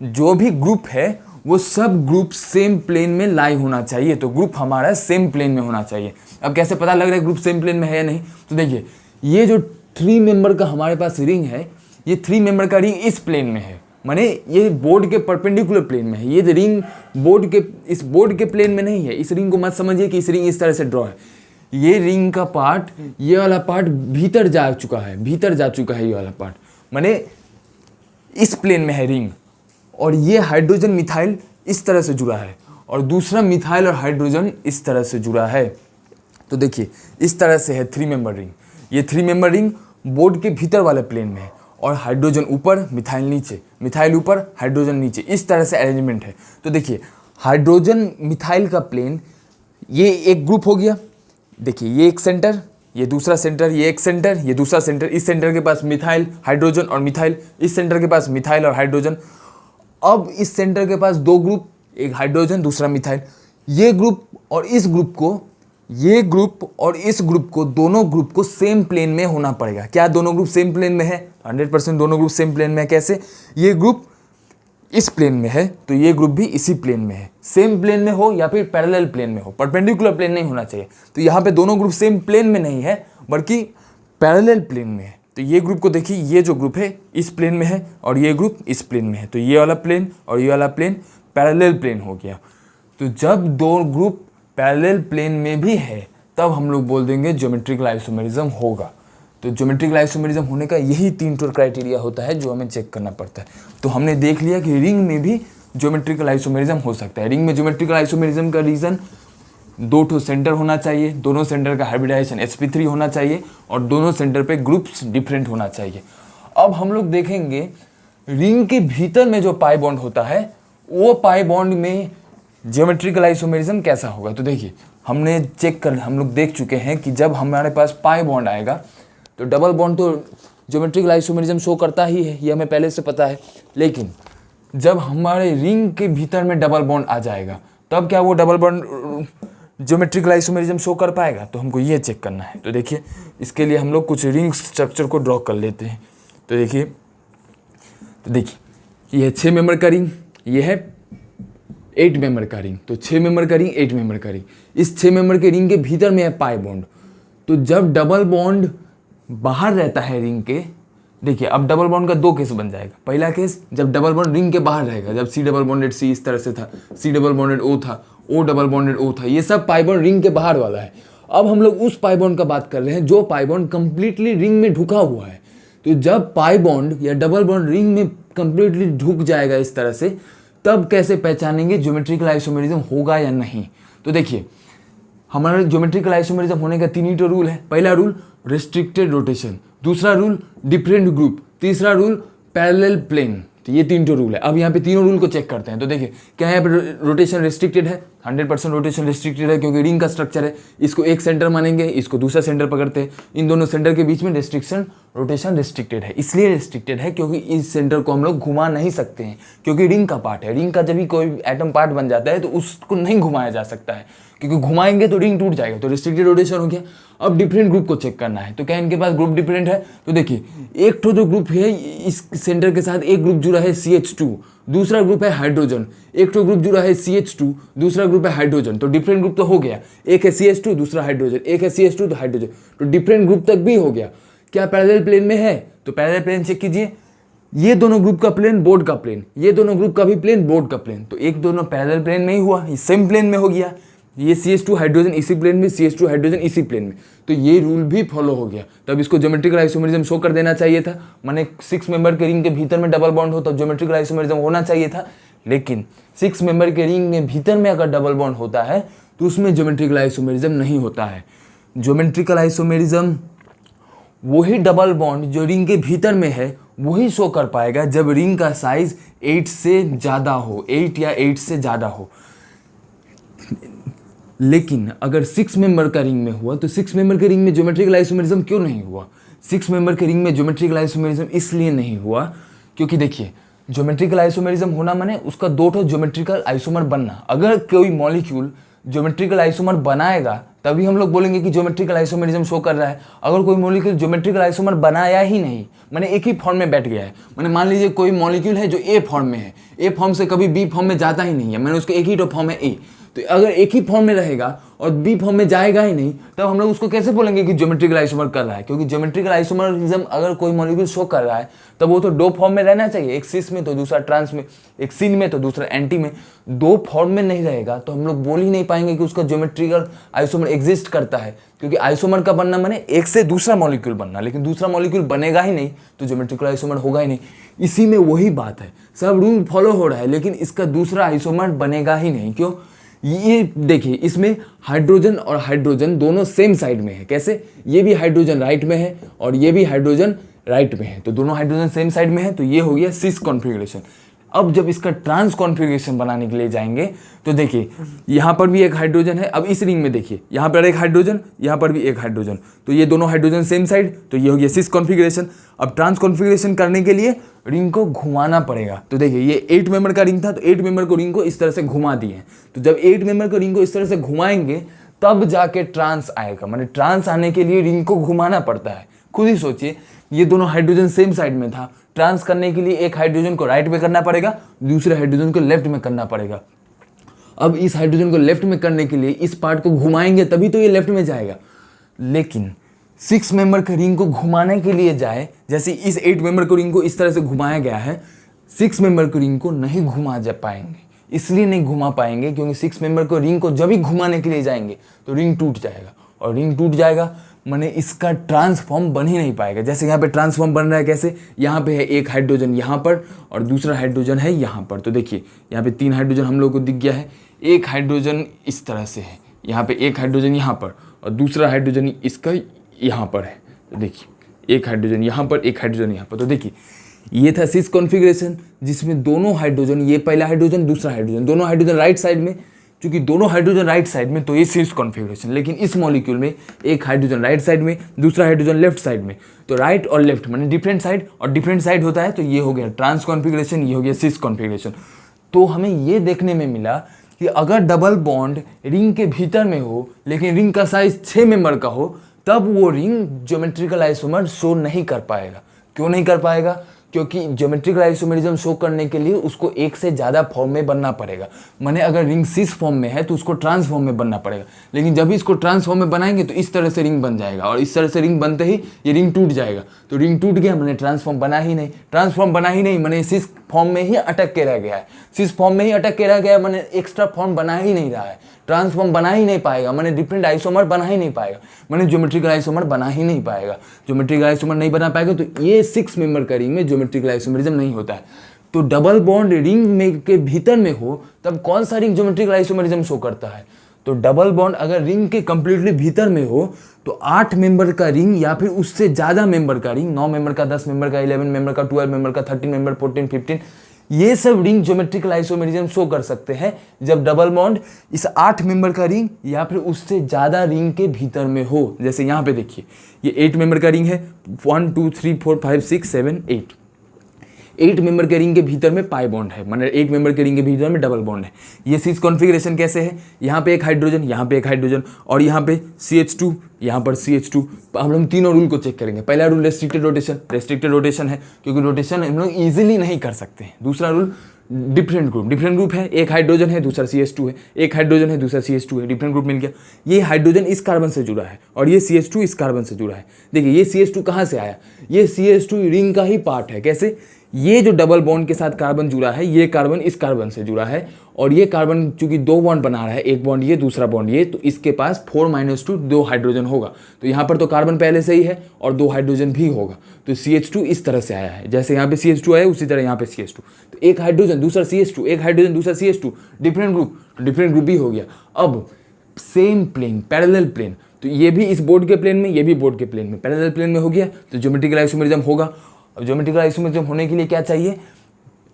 [SPEAKER 1] जो भी ग्रुप है वो सब ग्रुप सेम प्लेन में लाई होना चाहिए, तो ग्रुप हमारा सेम प्लेन में होना चाहिए। अब कैसे पता लग रहा है ग्रुप सेम प्लेन में है या नहीं? तो देखिए ये जो 3 मेंबर का हमारे पास रिंग है, ये 3 मेंबर का रिंग इस प्लेन में है, माने ये बोर्ड के परपेंडिकुलर प्लेन में है। ये रिंग इस बोर्ड के प्लेन में नहीं है। इस रिंग को मत समझिए कि इस रिंग इस तरह से ड्रॉ है। ये रिंग का पार्ट, ये वाला पार्ट भीतर जा चुका है ये वाला पार्ट, माने इस प्लेन में है रिंग। और ये हाइड्रोजन मिथाइल इस तरह से जुड़ा है और दूसरा मिथाइल और हाइड्रोजन इस तरह से जुड़ा है। तो देखिए इस तरह से है 3 मेंबर रिंग। ये 3 मेंबर रिंग बोर्ड के भीतर वाले प्लेन में है और हाइड्रोजन ऊपर मिथाइल नीचे, मिथाइल ऊपर हाइड्रोजन नीचे, इस तरह से अरेंजमेंट है। तो देखिए हाइड्रोजन मिथाइल का प्लेन, ये एक ग्रुप हो गया। देखिए ये एक सेंटर, ये दूसरा सेंटर, ये एक सेंटर, ये दूसरा सेंटर, इस सेंटर के पास मिथाइल हाइड्रोजन और मिथाइल, इस सेंटर के पास मिथाइल और हाइड्रोजन। अब इस सेंटर के पास 2 ग्रुप, एक हाइड्रोजन दूसरा मिथाइल। ये ग्रुप और इस ग्रुप को, ये ग्रुप और इस ग्रुप को, दोनों ग्रुप को सेम प्लेन में होना पड़ेगा। क्या दोनों ग्रुप सेम प्लेन में है? 100% दोनों ग्रुप सेम प्लेन में है। कैसे? ये ग्रुप इस प्लेन में है तो ये ग्रुप भी इसी प्लेन में है। सेम प्लेन में हो या फिर पैरेलल प्लेन में हो, परपेंडिकुलर प्लेन नहीं होना चाहिए। तो यहाँ पे दोनों ग्रुप सेम प्लेन में नहीं है बल्कि पैरेलल प्लेन में है। तो ये ग्रुप को देखिए, ये जो ग्रुप है इस प्लेन में है और ये ग्रुप इस प्लेन में है, तो ये वाला प्लेन और ये वाला प्लेन पैरेलल प्लेन हो गया। तो जब 2 ग्रुप पैरेलल प्लेन में भी है तब हम लोग बोल देंगे ज्योमेट्रिकल आइसोमेरिज्म होगा। तो ज्योमेट्रिकल आइसोमेरिज्म होने का यही 3 टोर क्राइटेरिया होता है जो हमें चेक करना पड़ता है। तो हमने देख लिया कि रिंग में भी ज्योमेट्रिकल आइसोमेरिज्म हो सकता है। रिंग में ज्योमेट्रिकल आइसोमेरिज्म का रीज़न 2 ठो सेंटर होना चाहिए, दोनों सेंटर का हाइब्रिडाइजेशन sp3 होना चाहिए और दोनों सेंटर पे ग्रुप्स डिफरेंट होना चाहिए। अब हम लोग देखेंगे रिंग के भीतर में जो पाई बॉन्ड होता है वो पाई बॉन्ड में ज्योमेट्रिकल आइसोमेरिज्म कैसा होगा। तो देखिए हम लोग देख चुके हैं कि जब हमारे पास पाई बॉन्ड आएगा तो डबल बॉन्ड तो ज्योमेट्रिकल आइसोमेरिज्म शो करता ही है, ये हमें पहले से पता है। लेकिन जब हमारे रिंग के भीतर में डबल बॉन्ड आ जाएगा तब क्या वो double bond geometrical isomerism show कर पाएगा? तो हमको ये चेक करना है। तो देखिए इसके लिए हम लोग कुछ रिंग स्ट्रक्चर को ड्रॉ कर लेते हैं। तो देखिए ये है 6 मेंबर का रिंग, ये है 8 मेंबर का रिंग। तो 6 मेंबर का रिंग, 8 मेंबर का रिंग, इस 6 मेंबर के रिंग के भीतर में है पाई बॉन्ड। तो जब डबल बॉन्ड बाहर रहता है रिंग के, देखिए अब डबल बॉन्ड का 2 केस बन जाएगा। पहला केस जब डबल बॉन्ड रिंग के बाहर रहेगा, जब C डबल बॉन्डेड C इस तरह से था, C डबल बॉन्डेड O था, O डबल बॉन्डेड O था, ये सब पाई बॉन्ड रिंग के बाहर वाला है। अब हम लोग उस पाई बॉन्ड का बात कर रहे हैं जो पाई बॉन्ड कंप्लीटली रिंग में ढुका हुआ है। तो जब पाई बॉन्ड या डबल बॉन्ड रिंग में कंप्लीटली ढुक जाएगा इस तरह से, तब कैसे पहचानेंगे ज्योमेट्रिकल आइसोमेरिज्म होगा या नहीं? तो देखिए हमारा ज्योमेट्रिकल आइसोमेरिज्म होने का 3 ही तो रूल है। पहला रूल रेस्ट्रिक्टेड रोटेशन, दूसरा रूल डिफरेंट ग्रुप, तीसरा रूल पैरेलल प्लेन। तो ये 3 तो रूल है। अब यहाँ पे तीनों रूल को चेक करते हैं। तो देखिए क्या है, यहाँ पे रोटेशन रेस्ट्रिक्टेड है, 100% रोटेशन रेस्ट्रिक्टेड है क्योंकि रिंग का स्ट्रक्चर है। इसको एक सेंटर मानेंगे, इसको दूसरा सेंटर पकड़ते हैं, इन दोनों सेंटर के बीच में रेस्ट्रिक्शन रोटेशन रेस्ट्रिक्टेड है। इसलिए रेस्ट्रिक्टेड है क्योंकि इस सेंटर को हम लोग घुमा नहीं सकते हैं, क्योंकि रिंग का पार्ट है। रिंग का जब भी कोई एटम पार्ट बन जाता है तो उसको नहीं घुमाया जा सकता है, क्योंकि घुमाएंगे तो रिंग टूट जाएगा। तो रिस्ट्रिक्टेड रोटेशन हो गया। अब डिफरेंट ग्रुप को चेक करना है। तो क्या इनके पास ग्रुप डिफरेंट है? तो देखिए एक तो जो ग्रुप है इस सेंटर के साथ एक ग्रुप जुड़ा है CH2, दूसरा ग्रुप है हाइड्रोजन। एक तो ग्रुप जुड़ा है CH2, दूसरा ग्रुप है हाइड्रोजन। तो डिफरेंट ग्रुप तो हो गया, एक है CH2 दूसरा हाइड्रोजन, एक है CH2 तो हाइड्रोजन। तो डिफरेंट ग्रुप तक भी हो गया। क्या पैरेलल प्लेन में है? तो पैरेलल प्लेन चेक कीजिए, ये दोनों ग्रुप का प्लेन बोर्ड का प्लेन, ये दोनों ग्रुप का भी प्लेन बोर्ड का प्लेन। तो एक दोनों पैरेलल प्लेन में ही हुआ, ये सेम प्लेन में हो गया। ये CH2 हाइड्रोजन इसी प्लेन में, CH2 हाइड्रोजन इसी प्लेन में। तो ये रूल भी फॉलो हो गया। तब इसको ज्योमेट्रिकल आइसोमेरिज्म शो कर देना चाहिए था। माने 6 मेंबर के रिंग के भीतर में डबल बॉन्ड हो तब ज्योमेट्रिकल आइसोमेरिज्म होना चाहिए था। लेकिन 6 मेंबर के रिंग के भीतर में अगर डबल बॉन्ड होता है तो उसमें ज्योमेट्रिकल आइसोमेरिज्म नहीं होता है। ज्योमेट्रिकल आइसोमेरिज्म वही डबल बॉन्ड जो रिंग के भीतर में है वही शो कर पाएगा जब रिंग का साइज 8 से ज़्यादा हो, 8 या 8 से ज़्यादा हो। लेकिन अगर 6 मेंबर का रिंग में हुआ तो 6 मेंबर के रिंग में ज्योमेट्रिकल आइसोमेरिज्म क्यों नहीं हुआ? 6 मेंबर के रिंग में ज्योमेट्रिकल आइसोमेरिज्म इसलिए नहीं हुआ क्योंकि देखिए ज्योमेट्रिकल आइसोमेरिज्म होना माने उसका 2 ठो ज्योमेट्रिकल आइसोमर बनना। अगर कोई मॉलिक्यूल ज्योमेट्रिकल आइसोमर बनाएगा तभी हम लोग बोलेंगे कि ज्योमेट्रिकल आइसोमेरिज्म शो कर रहा है। अगर कोई मॉलिक्यूल ज्योमेट्रिकल आइसोमर बनाया ही नहीं, माने एक ही फॉर्म में बैठ गया है, माने मान लीजिए कोई मॉलिक्यूल है जो ए फॉर्म में है, ए फॉर्म से कभी बी फॉर्म में जाता ही नहीं है, मैंने उसका एक ही तो फॉर्म है ए। तो अगर एक ही फॉर्म में रहेगा और बी फॉर्म में जाएगा ही नहीं तब हम लोग उसको कैसे बोलेंगे कि ज्योमेट्रिकल आइसोमर कर रहा है? क्योंकि ज्योमेट्रिकल आइसोमरिज्म अगर कोई मॉलिक्यूल शो कर रहा है तब वो तो 2 फॉर्म में रहना चाहिए, एक सिस में तो दूसरा ट्रांस में, एक सिन में तो दूसरा एंटी में। 2 फॉर्म में नहीं रहेगा तो हम लोग बोल ही नहीं पाएंगे कि उसका ज्योमेट्रिकल आइसोमर एग्जिस्ट करता है। क्योंकि आइसोमर का बनना माने एक से दूसरा मॉलिक्यूल बनना, लेकिन दूसरा मॉलिक्यूल बनेगा ही नहीं तो ज्योमेट्रिकल आइसोमर होगा ही नहीं। इसी में वही बात है, सब रूल फॉलो हो रहा है लेकिन इसका दूसरा आइसोमर बनेगा ही नहीं। क्यों? ये देखिए इसमें हाइड्रोजन और हाइड्रोजन दोनों सेम साइड में है। कैसे? ये भी हाइड्रोजन राइट में है और ये भी हाइड्रोजन राइट में है, तो दोनों हाइड्रोजन सेम साइड में है। तो ये हो गया सिस कॉन्फ़िगरेशन। अब जब इसका ट्रांस कॉन्फ़िगरेशन बनाने के लिए जाएंगे तो देखिए यहाँ पर भी एक हाइड्रोजन है। अब इस रिंग में देखिए यहाँ पर एक हाइड्रोजन, यहाँ पर भी एक हाइड्रोजन, तो ये दोनों हाइड्रोजन सेम साइड, तो ये हो गया सिस कॉन्फ़िगरेशन। अब ट्रांस कॉन्फ़िगरेशन करने के लिए रिंग को घुमाना पड़ेगा। तो देखिए ये 8 मेंबर का रिंग था तो 8 मेंबर को रिंग को इस तरह से घुमा दिए। तो जब 8 मेंबर को रिंग को इस तरह से घुमाएंगे तब जाके ट्रांस आएगा। माने ट्रांस आने के लिए रिंग को घुमाना पड़ता है। खुद ही सोचिए, ये दोनों हाइड्रोजन सेम साइड में था, ट्रांस करने के लिए एक हाइड्रोजन को राइट में करना पड़ेगा, दूसरे हाइड्रोजन को लेफ्ट में करना पड़ेगा। अब इस हाइड्रोजन को लेफ्ट में करने के लिए इस पार्ट को घुमाएंगे तभी तो ये लेफ्ट में जाएगा। लेकिन 6 मेंबर के रिंग को घुमाने के लिए जाए, जैसे इस 8 मेंबर के रिंग को इस तरह से घुमाया गया है, 6 मेंबर के रिंग को नहीं घुमा जा पाएंगे। इसलिए नहीं घुमा पाएंगे क्योंकि 6 मेंबर को रिंग को जब भी घुमाने के लिए जाएंगे तो रिंग टूट जाएगा, और रिंग टूट जाएगा माने इसका ट्रांसफॉर्म बन ही नहीं पाएगा। जैसे यहाँ पे ट्रांसफॉर्म बन रहा है, कैसे? यहाँ पे है एक हाइड्रोजन यहाँ पर और दूसरा हाइड्रोजन है यहाँ पर। तो देखिए यहाँ पे 3 हाइड्रोजन हम लोग को दिख गया है, एक हाइड्रोजन इस तरह से है, यहाँ पे एक हाइड्रोजन यहाँ पर और दूसरा हाइड्रोजन इसका यहाँ पर है। तो देखिए एक हाइड्रोजन यहाँ पर, एक हाइड्रोजन यहाँ पर। तो देखिए ये था सिस कॉन्फ़िगरेशन जिसमें दोनों हाइड्रोजन, ये पहला हाइड्रोजन दूसरा हाइड्रोजन, दोनों हाइड्रोजन राइट साइड में। क्योंकि दोनों हाइड्रोजन राइट साइड में तो ये सिस कॉन्फ़िगरेशन। लेकिन इस मॉलिक्यूल में एक हाइड्रोजन राइट साइड में, दूसरा हाइड्रोजन लेफ्ट साइड में। तो राइट और लेफ्ट माने डिफरेंट साइड और डिफरेंट साइड होता है। तो ये हो गया ट्रांस कॉन्फ़िगरेशन, ये हो गया सिस कॉन्फ़िगरेशन। तो हमें ये देखने में मिला कि अगर डबल बॉन्ड रिंग के भीतर में हो लेकिन रिंग का साइज 6 मेंबर का हो तब वो रिंग ज्योमेट्रिकल आइसोमर शो नहीं कर पाएगा। क्यों नहीं कर पाएगा? क्योंकि ज्योमेट्रिकल आइसोमेरिज्म शो करने के लिए उसको एक से ज़्यादा फॉर्म में बनना पड़ेगा। माने अगर रिंग सिस फॉर्म में है तो उसको ट्रांस फॉर्म में बनना पड़ेगा। लेकिन जब भी इसको ट्रांस फॉर्म में बनाएंगे तो इस तरह से रिंग बन जाएगा, और इस तरह से रिंग बनते ही ये रिंग टूट जाएगा। तो रिंग टूट गया माने ट्रांसफॉर्म बना ही नहीं, ट्रांसफॉर्म बना ही नहीं माने सिस फॉर्म में ही अटक के रह गया है। सिस फॉर्म में ही अटक के रह गया है माने एक्स्ट्रा फॉर्म बना ही नहीं रहा है, ट्रांसफॉर्म बना ही नहीं पाएगा, माने डिफरेंट आइसोमर बना ही नहीं पाएगा, माने ज्योमेट्रिकल आइसोमर बना ही नहीं पाएगा। ज्योमेट्रिकल आइसोमर नहीं बना पाएगा तो ये 6 मेंबर का रिंग में ज्योमेट्रिकल आइसोमेरिज्म नहीं होता है। तो डबल बॉन्ड रिंग में के भीतर में हो तब कौन सा रिंग ज्योमेट्रिकल आइसोमेरिज्म शो करता है? तो तो डबल बॉन्ड अगर रिंग के कंप्लीटली भीतर में हो तो 8 मेंबर का रिंग या फिर उससे ज़्यादा मेंबर का रिंग, 9 मेंबर का, 10 मेंबर का, 11 मेंबर का, 12 मेंबर का, 13 मेंबर, 14, 15, ये सब रिंग ज्योमेट्रिकल आइसोमेरिज्म शो कर सकते हैं जब डबल बॉन्ड इस 8 मेंबर का रिंग या फिर उससे ज़्यादा रिंग के भीतर में हो। जैसे यहाँ पे देखिए ये 8 मेंबर का रिंग है, 1 2 3 4 5 6 7 8, 8 मेंबर के रिंग के भीतर में पाई बॉन्ड है, मतलब 8 मेंबर के रिंग के भीतर में डबल बॉन्ड है। ये सिस कॉन्फ़िगरेशन कैसे है, यहाँ पे एक हाइड्रोजन, यहाँ पे एक हाइड्रोजन और यहाँ पे CH2, यहाँ पर CH2। हम लोग तीनों रूल को चेक करेंगे। पहला रूल रेस्ट्रिक्टेड रोटेशन है क्योंकि रोटेशन हम लोग ईजिली नहीं कर सकते हैं। दूसरा रूल डिफरेंट ग्रुप है, एक हाइड्रोजन है दूसरा CH2 है, एक हाइड्रोजन है दूसरा CH2 है, डिफरेंट ग्रुप मिल गया। ये हाइड्रोजन इस कार्बन से जुड़ा है और ये CH2 इस कार्बन से जुड़ा है। देखिए ये CH2 कहाँ से आया, ये CH2 रिंग का ही पार्ट है। कैसे, ये जो डबल बॉन्ड के साथ कार्बन जुड़ा है, ये कार्बन इस कार्बन से जुड़ा है और ये कार्बन चूंकि 2 बॉन्ड बना रहा है, एक बॉन्ड ये दूसरा बॉन्ड ये, तो इसके पास 4 - 2 2 हाइड्रोजन होगा। तो यहाँ पर तो कार्बन पहले से ही है और 2 हाइड्रोजन भी होगा। तो CH2 इस तरह से आया है, जैसे यहाँ पे CH2 आया उसी तरह यहाँ पे CH2। तो एक हाइड्रोजन दूसरा CH2, एक हाइड्रोजन दूसरा CH2, डिफरेंट ग्रुप भी हो गया। अब सेम प्लेन, पैरेलल प्लेन, तो ये भी इस बोर्ड के प्लेन में, ये भी बोर्ड के प्लेन में, पैरेलल प्लेन में हो गया तो ज्योमेट्रिकल आइसोमेरिज्म होगा। अब ज्योमेट्रिकल आइसोमेरिज्म होने के लिए क्या चाहिए,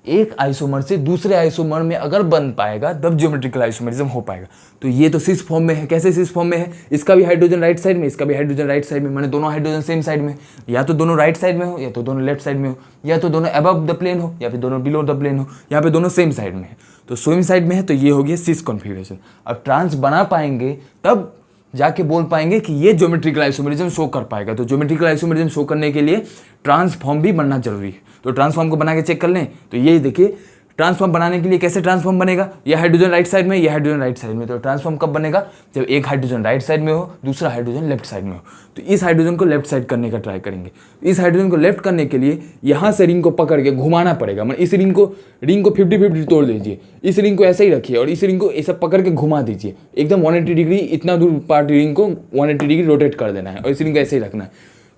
[SPEAKER 1] एक आइसोमर से दूसरे आइसोमर में अगर बन पाएगा तब ज्योमेट्रिकल आइसोमेरिज्म हो पाएगा। तो ये तो सिस फॉर्म में है। कैसे सिस फॉर्म में है, इसका भी हाइड्रोजन राइट साइड में, इसका भी हाइड्रोजन राइट साइड में, माने दोनों हाइड्रोजन सेम साइड में, या तो दोनों राइट साइड में हो या तो दोनों लेफ्ट साइड में हो, या तो दोनों अबव द प्लेन हो या फिर दोनों बिलो द प्लेन हो, यहाँ पे दोनों सेम साइड में है। तो सेम साइड में है तो ये हो गया सिस कॉन्फिगरेशन। अब ट्रांस बना पाएंगे तब जाके बोल पाएंगे कि ये ज्योमेट्रिकल आइसोमेरिज्म शो कर पाएगा। तो ज्योमेट्रिकल आइसोमेरिज्म शो करने के लिए ट्रांसफॉर्म भी बनना जरूरी है। तो ट्रांसफॉर्म को बना के चेक कर लें तो ये देखिए ट्रांसफॉर्म बनाने के लिए कैसे ट्रांसफॉर्म बनेगा, ये हाइड्रोजन राइट साइड में, ये हाइड्रोजन राइट साइड में। तो ट्रांसफॉर्म कब बनेगा, जब एक हाइड्रोजन राइट साइड में हो दूसरा हाइड्रोजन लेफ्ट साइड में हो। तो इस हाइड्रोजन को लेफ्ट साइड करने का ट्राई करेंगे। इस हाइड्रोजन को लेफ्ट करने के लिए यहाँ से रिंग को पकड़ के घुमाना पड़ेगा, मतलब इस रिंग को 50-50 तोड़ दीजिए, इस रिंग को ऐसे ही रखिए और इस रिंग को ऐसा पकड़ के घुमा दीजिए एकदम 180 डिग्री, इतना दूर पार्ट रिंग को 180 डिग्री रोटेट कर देना है और इस रिंग को ऐसे ही रखना है।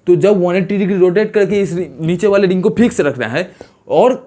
[SPEAKER 1] तो जब 180 डिग्री रोटेट करके इस नीचे वाले रिंग को फिक्स रखना है और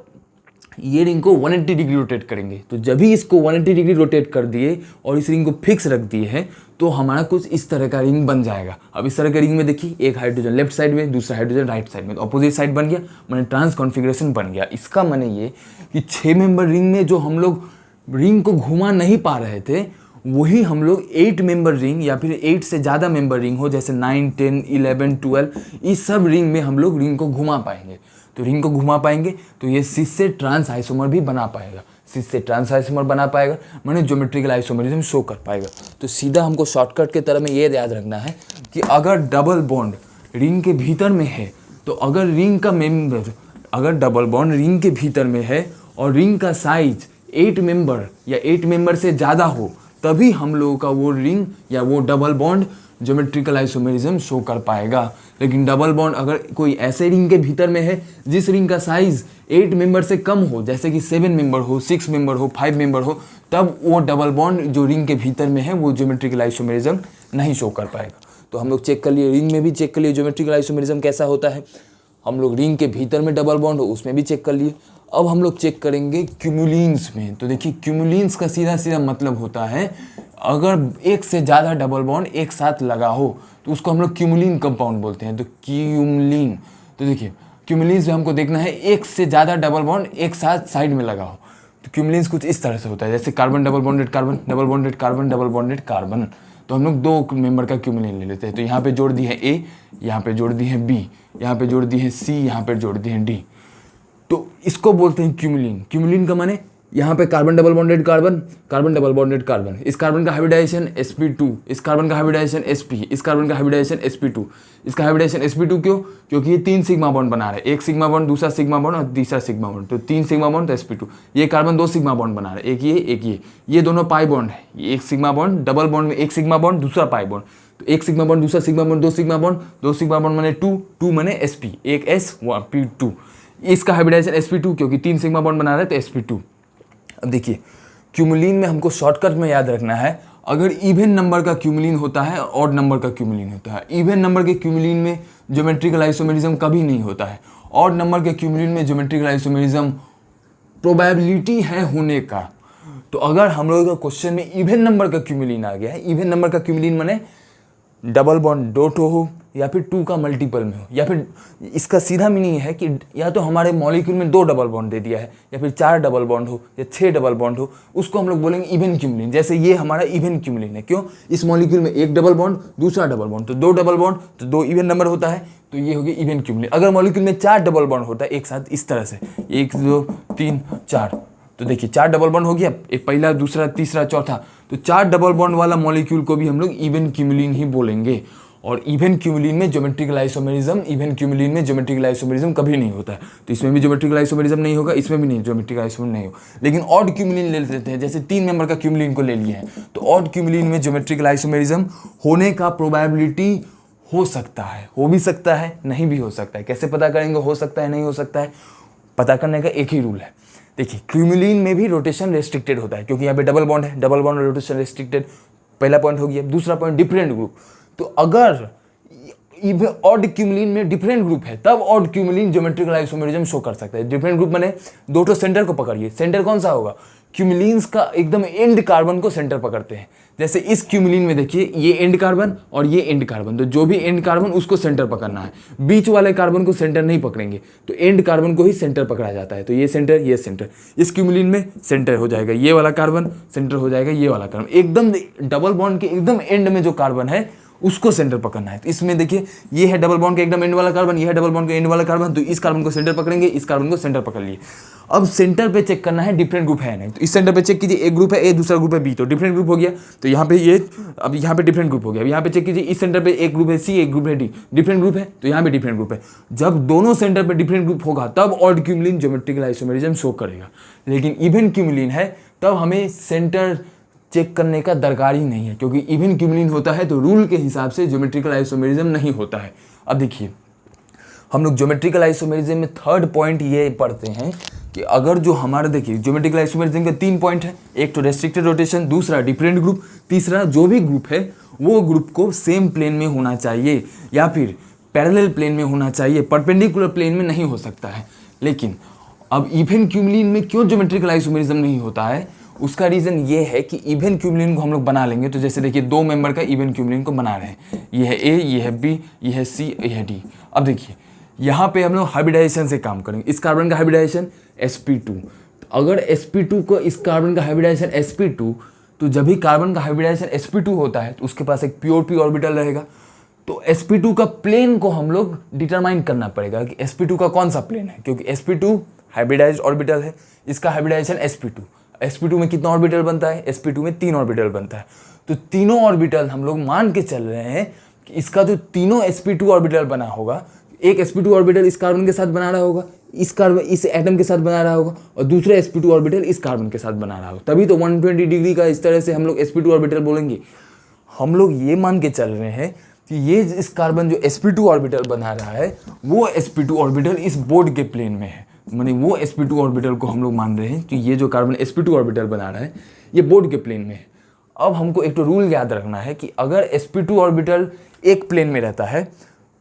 [SPEAKER 1] ये रिंग को 180 डिग्री रोटेट करेंगे। तो जब भी इसको 180 डिग्री रोटेट कर दिए और इस रिंग को फिक्स रख दिए हैं तो हमारा कुछ इस तरह का रिंग बन जाएगा। अब इस तरह के रिंग में देखिए एक हाइड्रोजन लेफ्ट साइड में, दूसरा हाइड्रोजन राइट साइड में, तो अपोजिट साइड बन गया, माने ट्रांस कॉन्फिगरेशन बन गया। इसका माने ये कि 6 मेंबर रिंग में जो हम लोग रिंग को घुमा नहीं पा रहे थे वही हम लोग 8 मेंबर रिंग या फिर 8 से ज़्यादा मेंबर रिंग हो जैसे 9, 10, 11, 12, इस सब रिंग में हम लोग रिंग को घुमा पाएंगे। तो रिंग को घुमा पाएंगे तो ये सिस से ट्रांस आइसोमर भी बना पाएगा, सिस से ट्रांस आइसोमर बना पाएगा, माने ज्योमेट्रिकल आइसोमेरिज्म शो कर पाएगा। तो सीधा हमको शॉर्टकट के तरह में ये याद रखना है कि अगर डबल बॉन्ड रिंग के भीतर में है तो अगर रिंग का मेंबर, अगर डबल बॉन्ड रिंग के भीतर में है और रिंग का साइज 8 मेंबर या 8 मेंबर से ज़्यादा हो तभी हम लोगों का वो रिंग या वो double bond geometrical isomerism show कर पाएगा। लेकिन डबल बॉन्ड अगर कोई ऐसे रिंग के भीतर में है जिस रिंग का साइज 8 मेंबर से कम हो, जैसे कि 7 मेंबर हो, 6 मेंबर हो, 5 मेंबर हो, तब वो डबल बॉन्ड जो रिंग के भीतर में है वो ज्योमेट्रिकल आइसोमेरिज्म नहीं शो कर पाएगा। तो हम लोग चेक कर लिए, रिंग में भी चेक कर लिए ज्योमेट्रिकल आइसोमेरिज्म कैसा होता है। हम लोग रिंग के भीतर में डबल बॉन्ड हो उसमें भी चेक कर लिए। अब हम लोग चेक करेंगे क्यूमुलिन्स में। तो देखिए क्यूमुलिन्स का सीधा सीधा मतलब होता है अगर एक से ज़्यादा डबल बॉन्ड एक साथ लगा हो तो उसको हम लोग क्यूमुलिन कंपाउंड बोलते हैं। तो क्यूमुलिन, तो देखिए क्यूमुलिन्स में हमको देखना है एक से ज़्यादा डबल बॉन्ड एक साथ साइड में लगा हो। तो क्यूमुलिन्स कुछ इस तरह से होता है, जैसे carbon double bonded carbon, double bonded carbon, double bonded carbon. तो हम लोग 2 मेंबर का क्यूमुलिन ले लेते हैं। तो यहाँ पे जोड़ दी है A, यहाँ पे जोड़ दी है B, यहाँ पे जोड़ दी है C, यहाँ पे जोड़ दी है D। तो इसको बोलते हैं क्यूमुलिन। क्यूमुलिन का माने यहाँ पे carbon double bonded carbon, carbon double bonded carbon, इस कार्बन का हाइब्रिडाइजेशन sp2, इस कार्बन का हाइब्रिडाइजेशन sp, इस कार्बन का हाइब्रिडाइजेशन sp2। इसका हाइब्रिडाइजेशन sp2 क्यों? क्योंकि ये 3 सिग्मा बॉन्ड बना रहे हैं, एक सिग्मा बॉन्ड, दूसरा सिग्मा बॉन्ड और तीसरा सिग्मा बॉन्ड। तो 3 सिग्मा बॉन्ड तो sp2। ये कार्बन 2 सिग्मा बॉन्ड बना रहे हैं, एक ये दोनों पाई बॉन्ड है। ये एक सिग्मा बॉन्ड, डबल बॉन्ड में एक सिग्मा बॉन्ड, दूसरा पाई बॉन्ड। तो एक सिग्मा बॉन्ड, दूसरा sigma bond, 2 sigma bond, 2 sigma bond माने 2 माने sp, एक s, 1 p2। इसका हाइब्रिडाइजेशन sp2 क्योंकि 3 सिग्मा बॉन्ड बना रहे हैं तो sp2। अब देखिए क्यूमुलिन में हमको शॉर्टकट में याद रखना है, अगर इवन नंबर का क्यूमुलिन होता है ऑड नंबर का क्यूमुलिन होता है। इवन नंबर के क्यूमुलिन में ज्योमेट्रिकल आइसोमेरिज्म कभी नहीं होता है। ऑड नंबर के क्यूमुलिन में ज्योमेट्रिकल आइसोमेरिज्म प्रोबेबिलिटी है होने का। तो अगर हम लोगों का क्वेश्चन में इवन नंबर का क्यूमुलिन आ गया है, इवन नंबर का क्यूमुलिन माने डबल बॉन्ड दो ठो हो या फिर 2 का मल्टीपल में हो, या फिर इसका सीधा मीनिंग है कि या तो हमारे मॉलिक्यूल में 2 डबल बॉन्ड दे दिया है या फिर 4 डबल बॉन्ड हो या 6 डबल बॉन्ड हो, उसको हम लोग बोलेंगे इवन क्यूमुलिन। जैसे ये हमारा इवन क्यूमुलिन है, क्यों? इस मॉलिक्यूल में 1 डबल बॉन्ड, दूसरा डबल बॉन्ड, तो 2 डबल बॉन्ड, तो 2 इवन नंबर होता है, तो ये हो गया इवन क्यूमुलिन। अगर मॉलिक्यूल में 4 डबल बॉन्ड होता है एक साथ इस तरह से 1 2 3 4, तो देखिए 4 डबल बॉन्ड हो गया, एक पहला, दूसरा, तीसरा, चौथा, तो 4 डबल बॉन्ड वाला मॉलिक्यूल को भी हम लोग इवन क्यूमुलिन ही बोलेंगे। और इवन क्यूमुलिन में ज्योमेट्रिकल आइसोमेरिज्म, इवन क्यूमुलिन में ज्योमेट्रिकल आइसोमेरिज्म कभी नहीं होता है, तो इसमें भी ज्योमेट्रिकल आइसोमेरिज्म नहीं होगा, इसमें भी नहीं ज्योमेट्रिकल आइसोमेरिज्म नहीं होगा। लेकिन ऑड क्यूमुलिन ले लेते हैं, जैसे 3 मेंबर का क्यूमुलिन को ले लिए हैं, तो ऑड क्यूमुलिन में ज्योमेट्रिकल आइसोमेरिज्म होने का प्रोबेबिलिटी हो सकता है, हो भी सकता है, नहीं भी हो सकता है। कैसे पता करेंगे हो सकता है नहीं हो सकता है? पता करने का एक ही रूल है। देखिए क्यूमुलिन में भी रोटेशन रेस्ट्रिक्टेड होता है, क्योंकि यहाँ पे डबल बॉन्ड है, डबल बॉन्ड रोटेशन रेस्ट्रिक्टेड, पहला पॉइंट हो गया। दूसरा पॉइंट डिफरेंट ग्रुप, तो अगर ऑड क्यूमुलिन में डिफरेंट ग्रुप है तब odd cumulene geometrical isomerism show कर सकता है। डिफरेंट ग्रुप माने दो तो सेंटर को पकड़िए, सेंटर कौन सा होगा? क्यूमुलिन्स का एकदम एंड कार्बन को सेंटर पकड़ते हैं। जैसे इस क्यूमुलिन में देखिए ये एंड कार्बन और ये एंड कार्बन, तो जो भी एंड कार्बन उसको सेंटर पकड़ना है, बीच वाले कार्बन को सेंटर नहीं पकड़ेंगे, तो एंड कार्बन को ही सेंटर पकड़ा जाता है। तो ये सेंटर, ये सेंटर, इस क्यूमुलिन में सेंटर हो जाएगा ये वाला कार्बन, सेंटर हो जाएगा ये वाला कार्बन, एकदम डबल बॉन्ड के एकदम एंड में जो कार्बन है उसको सेंटर पकड़ना है। तो इसमें देखिए ये है डबल बॉन्ड के एकदम एंड वाला कार्बन, ये है डबल बॉन्ड के एंड वाला कार्बन, तो इस कार्बन को सेंटर पकड़ेंगे, इस कार्बन को सेंटर पकड़ लिए। अब सेंटर पे चेक करना है डिफरेंट ग्रुप है नहीं, तो इस सेंटर पे चेक कीजिए, एक ग्रुप है ए, दूसरा ग्रुप है बी, तो डिफरेंट ग्रुप हो गया। तो यहाँ पे ये, अब यहाँ पे डिफरेंट ग्रुप हो गया। अब यहाँ पे चेक कीजिए, इस सेंटर पे एक ग्रुप है सी, एक ग्रुप है डी, डिफरेंट ग्रुप है, तो यहाँ पे डिफरेंट ग्रुप है। जब दोनों सेंटर पे डिफरेंट ग्रुप होगा तब odd cumulene geometrical isomerism show करेगा। लेकिन इवन क्यूमुलिन है तब हमें सेंटर चेक करने का दरकार ही नहीं है, क्योंकि इवन क्यूमुलिन होता है तो रूल के हिसाब से ज्योमेट्रिकल आइसोमेरिज्म नहीं होता है। अब देखिए हम लोग ज्योमेट्रिकल आइसोमेरिज्म में थर्ड पॉइंट ये पढ़ते हैं कि अगर जो हमारा, देखिए ज्योमेट्रिकल आइसोमेरिज्म के 3 पॉइंट है, एक तो रेस्ट्रिक्टेड रोटेशन, दूसरा डिफरेंट ग्रुप, तीसरा जो भी ग्रुप है वो ग्रुप को सेम प्लेन में होना चाहिए या फिर पैरेलल प्लेन में होना चाहिए, परपेंडिकुलर प्लेन में नहीं हो सकता है। लेकिन अब इवन क्यूमुलिन में क्यों ज्योमेट्रिकल आइसोमेरिज्म नहीं होता है? उसका रीज़न ये है कि इवन क्यूमुलिन को हम लोग बना लेंगे, तो जैसे देखिए 2 मेंबर का इवन क्यूमुलिन को बना रहे हैं, ये है ए, ये है बी, ये है सी, ये है डी। अब देखिए यहाँ पे हम लोग हाइब्रिडाइजेशन से काम करेंगे। इस कार्बन का हाइब्रिडाइजेशन sp2, तो अगर sp2 को इस कार्बन का हाइब्रिडाइजेशन sp2, तो जब भी कार्बन का हाइब्रिडाइजेशन sp2 होता है तो उसके पास एक प्योर p ऑर्बिटल रहेगा। तो sp2 का प्लेन को हम लोग डिटरमाइन करना पड़ेगा कि sp2 का कौन सा प्लेन है, क्योंकि sp2 हाइब्रिडाइज्ड ऑर्बिटल है, इसका हाइब्रिडाइजेशन sp2, sp2 में कितना ऑर्बिटल बनता है? sp2 में 3 ऑर्बिटल बनता है। तो तीनों ऑर्बिटल हम लोग मान के चल रहे हैं कि इसका जो तीनों sp2 ऑर्बिटल बना होगा, एक sp2 ऑर्बिटल इस कार्बन के साथ बना रहा होगा, इस कार्बन इस एटम के साथ बना रहा होगा, और दूसरा sp2 ऑर्बिटल इस कार्बन के साथ बना रहा होगा, तभी तो 120 डिग्री का इस तरह से हम लोग sp2 ऑर्बिटल बोलेंगे। हम लोग ये मान के चल रहे हैं कि ये इस कार्बन जो sp2 ऑर्बिटल बना रहा है वो sp2 ऑर्बिटल इस बोर्ड के प्लेन में है, माने वो sp2 ऑर्बिटल को हम लोग मान रहे हैं कि ये जो कार्बन sp2 ऑर्बिटल बना रहा है ये बोर्ड के प्लेन में है। अब हमको एक तो रूल याद रखना है कि अगर sp2 ऑर्बिटल एक प्लेन में रहता है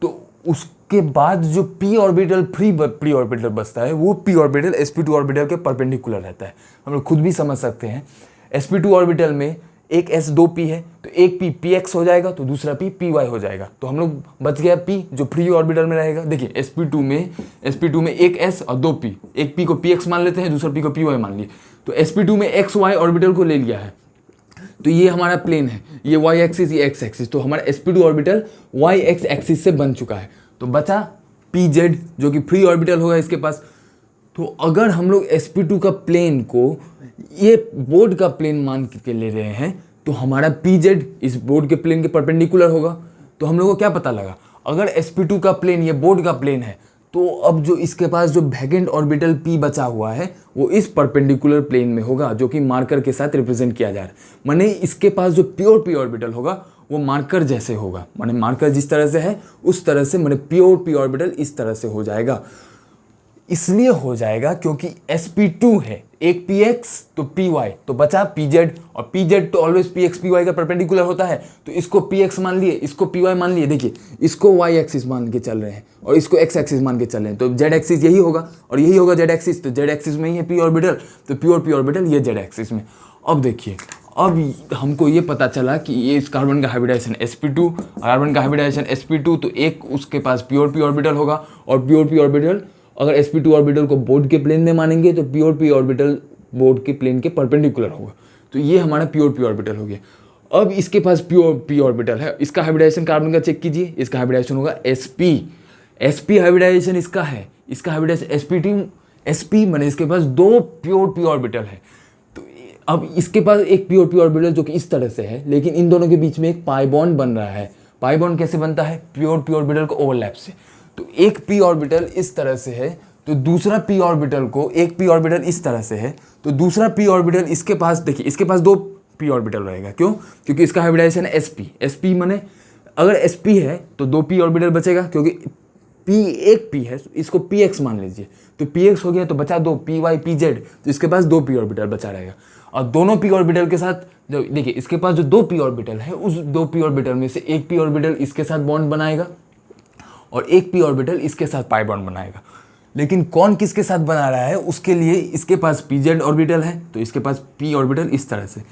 [SPEAKER 1] तो उसके बाद जो p ऑर्बिटल फ्री ऑर्बिटल बचता है वो p ऑर्बिटल sp2 ऑर्बिटल के परपेंडिकुलर रहता है। हम लोग खुद भी समझ सकते हैं, sp2 ऑर्बिटल में एक s 2 p है, तो एक p px हो जाएगा, तो दूसरा p py हो जाएगा, तो हम लोग बच गया p जो फ्री ऑर्बिटल में रहेगा। देखिए sp2 में एक s और 2 p, एक p को px मान लेते हैं, दूसरा p को py मान लिए, तो sp2 में xy ऑर्बिटल को ले लिया है, तो ये हमारा प्लेन है, ये y एक्सिस, ये x एक्सिस, तो हमारा sp2 orbital y x axis से बन चुका है, तो बचा pz जो कि फ्री ऑर्बिटल होगा इसके पास। तो अगर हम लोग sp2 का प्लेन को ये बोर्ड का प्लेन मान के ले रहे हैं तो हमारा pz इस बोर्ड के प्लेन के परपेंडिकुलर होगा। तो हम लोग को क्या पता लगा, अगर sp2 का प्लेन ये बोर्ड का प्लेन है तो अब जो इसके पास जो वैकेंट ऑर्बिटल p बचा हुआ है वो इस परपेंडिकुलर प्लेन में होगा, जो कि मार्कर के साथ रिप्रेजेंट किया जा रहा है। माने इसके पास जो प्योर p ऑर्बिटल होगा वो मार्कर जैसे होगा, माने मार्कर जिस तरह से है उस तरह से, माने प्योर p ऑर्बिटल इस तरह से हो जाएगा। इसलिए हो जाएगा क्योंकि sp2 है, एक px तो py, तो बचा pz, और pz तो ऑलवेज px py का परपेंडिकुलर होता है, तो इसको px मान लिए, इसको py मान लिए। देखिए इसको y एक्सिस मान के चल रहे हैं और इसको x एक्सिस मान के चल रहे हैं, तो z एक्सिस यही होगा और यही होगा z एक्सिस, तो z एक्सिस में ही है p ऑर्बिटल, तो प्योर p ऑर्बिटल ये z एक्सिस में। अब देखिए, अब हमको ये पता चला कि ये इस कार्बन का हाइब्रिडाइजेशन sp2, कार्बन का हाइब्रिडाइजेशन sp2, तो एक उसके पास प्योर p ऑर्बिटल होगा, और प्योर p ऑर्बिटल अगर sp2 ऑर्बिटल को बोर्ड के प्लेन में मानेंगे तो प्योर p ऑर्बिटल बोर्ड के प्लेन के परपेंडिकुलर होगा। तो ये हमारा प्योर p ऑर्बिटल हो गया। अब इसके पास प्योर p ऑर्बिटल है, इसका हाइब्रिडाइजेशन कार्बन का चेक कीजिए, इसका हाइब्रिडाइजेशन होगा sp हाइब्रिडाइजेशन इसका है, इसका हाइब्रिडाइजेशन sp माने इसके पास 2 प्योर p ऑर्बिटल है। तो अब इसके पास एक प्योर p ऑर्बिटल जो कि इस तरह से है, लेकिन इन दोनों के बीच में एक पाई बॉन्ड बन रहा है। पाई बॉन्ड कैसे बनता है? प्योर p ऑर्बिटल को ओवरलैप से। तो एक p ऑर्बिटल इस तरह से है, तो दूसरा p ऑर्बिटल को, एक p ऑर्बिटल इस तरह से है, तो दूसरा p ऑर्बिटल इसके पास, देखिए इसके पास 2 p ऑर्बिटल रहेगा। क्यों? क्योंकि इसका हाइब्रिडाइजेशन है sp माने अगर sp है तो 2 p ऑर्बिटल बचेगा, क्योंकि p एक p है, इसको px मान लीजिए, तो px हो गया, तो बचा 2 py pz, तो इसके पास 2 p ऑर्बिटल बचा रहेगा। और दोनों p ऑर्बिटल के साथ जो देखिए इसके पास जो 2 p ऑर्बिटल है, उस 2 p ऑर्बिटल में से एक p ऑर्बिटल इसके साथ बॉन्ड बनाएगा और एक p ऑर्बिटल इसके साथ पाई बॉन्ड बनाएगा। लेकिन कौन किसके साथ बना रहा है, उसके लिए इसके पास pz ऑर्बिटल है, तो इसके पास p ऑर्बिटल इस तरह से।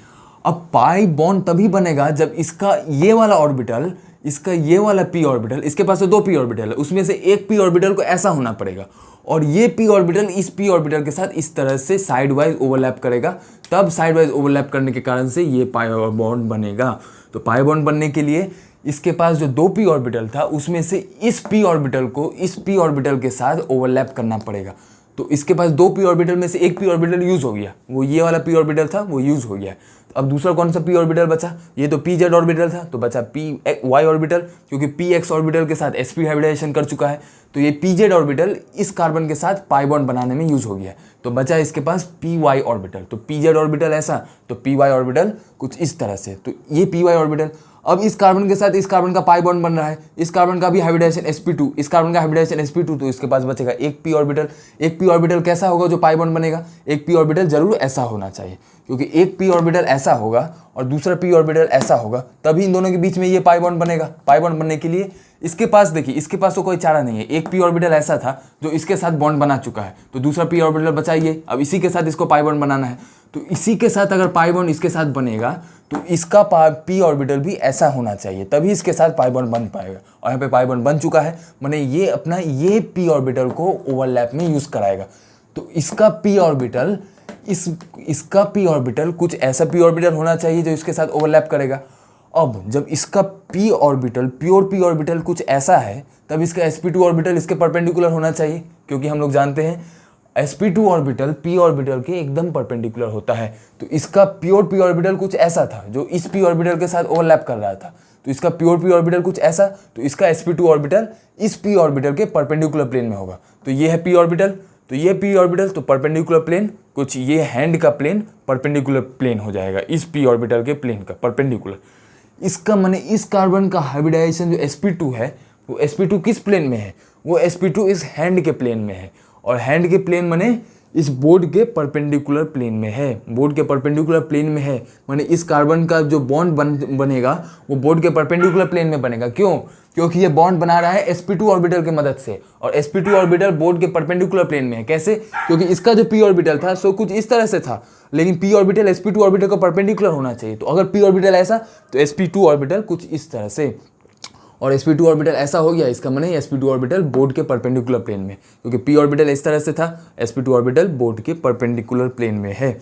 [SPEAKER 1] अब पाई बॉन्ड तभी बनेगा जब इसका ये वाला ऑर्बिटल, इसका ये वाला p ऑर्बिटल, इसके पास तो 2 p ऑर्बिटल है, उसमें से एक p ऑर्बिटल को ऐसा होना पड़ेगा, और ये p ऑर्बिटल इस p ऑर्बिटल के साथ इस तरह से साइड वाइज ओवरलैप करेगा, तब साइड वाइज ओवरलैप करने के कारण से ये पाई बॉन्ड बनेगा। तो पाई बॉन्ड बनने के लिए इसके पास जो 2 p ऑर्बिटल था, उसमें से इस p ऑर्बिटल को इस p ऑर्बिटल के साथ ओवरलैप करना पड़ेगा। तो इसके पास 2 p ऑर्बिटल में से एक p ऑर्बिटल यूज हो गया, वो ये वाला p ऑर्बिटल था, वो यूज हो गया। तो अब दूसरा कौन सा p ऑर्बिटल बचा? ये तो pz ऑर्बिटल था, तो बचा py ऑर्बिटल, क्योंकि px ऑर्बिटल के साथ sp हाइब्रिडाइजेशन कर चुका है, तो ये pz ऑर्बिटल इस कार्बन के साथ पाई बॉन्ड बनाने में यूज हो गया है। तो बचा इसके पास py ऑर्बिटल, तो pz ऑर्बिटल ऐसा, तो py ऑर्बिटल कुछ इस तरह से, तो ये py ऑर्बिटल। अब इस कार्बन के साथ इस कार्बन का पाई बॉन्ड बन रहा है, इस कार्बन का भी हाइब्रिडाइजेशन sp2, इस कार्बन का हाइब्रिडाइजेशन sp2, तो इसके पास बचेगा एक p ऑर्बिटल। एक p ऑर्बिटल कैसा होगा जो पाई बॉन्ड बनेगा? एक p ऑर्बिटल जरूर ऐसा होना चाहिए, क्योंकि एक p ऑर्बिटल ऐसा होगा और दूसरा p ऑर्बिटल ऐसा होगा, तभी इन दोनों के बीच में ये पाई बॉन्ड बनेगा। पाई बॉन्ड बनने के लिए इसके पास, देखिए इसके पास तो कोई चारा नहीं है, एक p ऑर्बिटल ऐसा था जो इसके साथ बॉन्ड बना चुका है, तो दूसरा p ऑर्बिटल बचाइए, अब इसी के साथ इसको पाई बॉन्ड बनाना है। तो इसी के साथ अगर पाई बॉन्ड इसके साथ बनेगा, तो इसका p ऑर्बिटल भी ऐसा होना चाहिए, तभी इसके साथ पाई बॉन्ड बन पाएगा। और यहाँ पे पाई बॉन्ड बन चुका है, माने ये अपना ये p ऑर्बिटल को ओवरलैप में यूज कराएगा। तो इसका p ऑर्बिटल, इसका p ऑर्बिटल कुछ ऐसा p ऑर्बिटल होना चाहिए जो इसके साथ ओवरलैप करेगा। अब जब इसका p orbital, pure p orbital कुछ ऐसा है, तब इसका sp2 ऑर्बिटल इसके परपेंडिकुलर होना चाहिए, क्योंकि हम लोग जानते हैं sp2 ऑर्बिटल p ऑर्बिटल के एकदम परपेंडिकुलर होता है। तो इसका प्योर p ऑर्बिटल कुछ ऐसा था जो इस p ऑर्बिटल के साथ ओवरलैप कर रहा था, तो इसका प्योर p ऑर्बिटल कुछ ऐसा, तो इसका sp2 ऑर्बिटल इस p ऑर्बिटल के परपेंडिकुलर प्लेन में होगा। तो ये है p ऑर्बिटल, तो ये p ऑर्बिटल, तो परपेंडिकुलर प्लेन कुछ ये हैंड का प्लेन परपेंडिकुलर प्लेन हो जाएगा इस p ऑर्बिटल के प्लेन का परपेंडिकुलर। इसका माने इस कार्बन का हाइब्रिडाइजेशन जो sp2 है, वो sp2 किस प्लेन में है? वो sp2 इस हैंड के प्लेन में है, और हैंड के प्लेन माने इस बोर्ड के परपेंडिकुलर प्लेन में है, बोर्ड के परपेंडिकुलर प्लेन में है, माने इस कार्बन का जो बॉन्ड बनेगा वो बोर्ड के परपेंडिकुलर प्लेन में बनेगा। क्यों? क्योंकि ये बॉन्ड बना रहा है sp2 ऑर्बिटल की मदद से, और sp2 ऑर्बिटल बोर्ड के परपेंडिकुलर प्लेन में है। कैसे? क्योंकि इसका जो p ऑर्बिटल था सो कुछ इस तरह से था, लेकिन p ऑर्बिटल sp2 ऑर्बिटल को परपेंडिकुलर होना चाहिए। तो अगर p ऑर्बिटल ऐसा, तो sp2 ऑर्बिटल कुछ इस तरह से, और sp2 ऑर्बिटल ऐसा हो गया, इसका माने sp2 ऑर्बिटल बोर्ड के परपेंडिकुलर प्लेन में, क्योंकि p ऑर्बिटल इस तरह से था, sp2 ऑर्बिटल बोर्ड के परपेंडिकुलर प्लेन में है।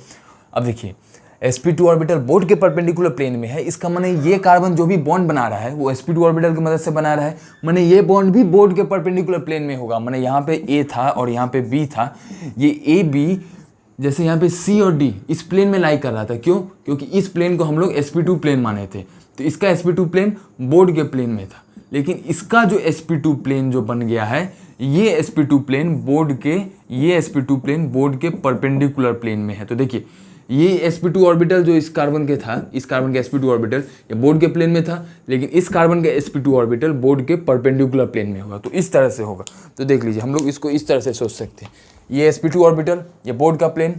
[SPEAKER 1] अब देखिए sp2 ऑर्बिटल बोर्ड के परपेंडिकुलर प्लेन में है, इसका माने ये कार्बन जो भी बॉन्ड बना रहा है वो sp2 ऑर्बिटल की मदद से बना रहा है, माने ये बॉन्ड भी बोर्ड के परपेंडिकुलर प्लेन में होगा। माने यहाँ पे a था और यहाँ पे b था, ये a b जैसे यहाँ पे c और d इस प्लेन में लाई कर रहा था। क्यों? क्योंकि इस प्लेन को हम लोग sp2 प्लेन माने थे, तो इसका sp2 प्लेन बोर्ड के प्लेन में था, लेकिन इसका जो sp2 प्लेन जो बन गया है, ये sp2 प्लेन बोर्ड के, ये sp2 प्लेन बोर्ड के परपेंडिकुलर प्लेन में है। तो देखिए ये sp2 ऑर्बिटल जो इस कार्बन के था, इस कार्बन के sp2 ऑर्बिटल ये बोर्ड के प्लेन में था, लेकिन इस कार्बन के sp2 ऑर्बिटल बोर्ड के परपेंडिकुलर प्लेन में होगा। तो इस तरह से होगा। तो देख लीजिए हम लोग इसको इस तरह से सोच सकते हैं, ये sp2 ऑर्बिटल ये बोर्ड का प्लेन,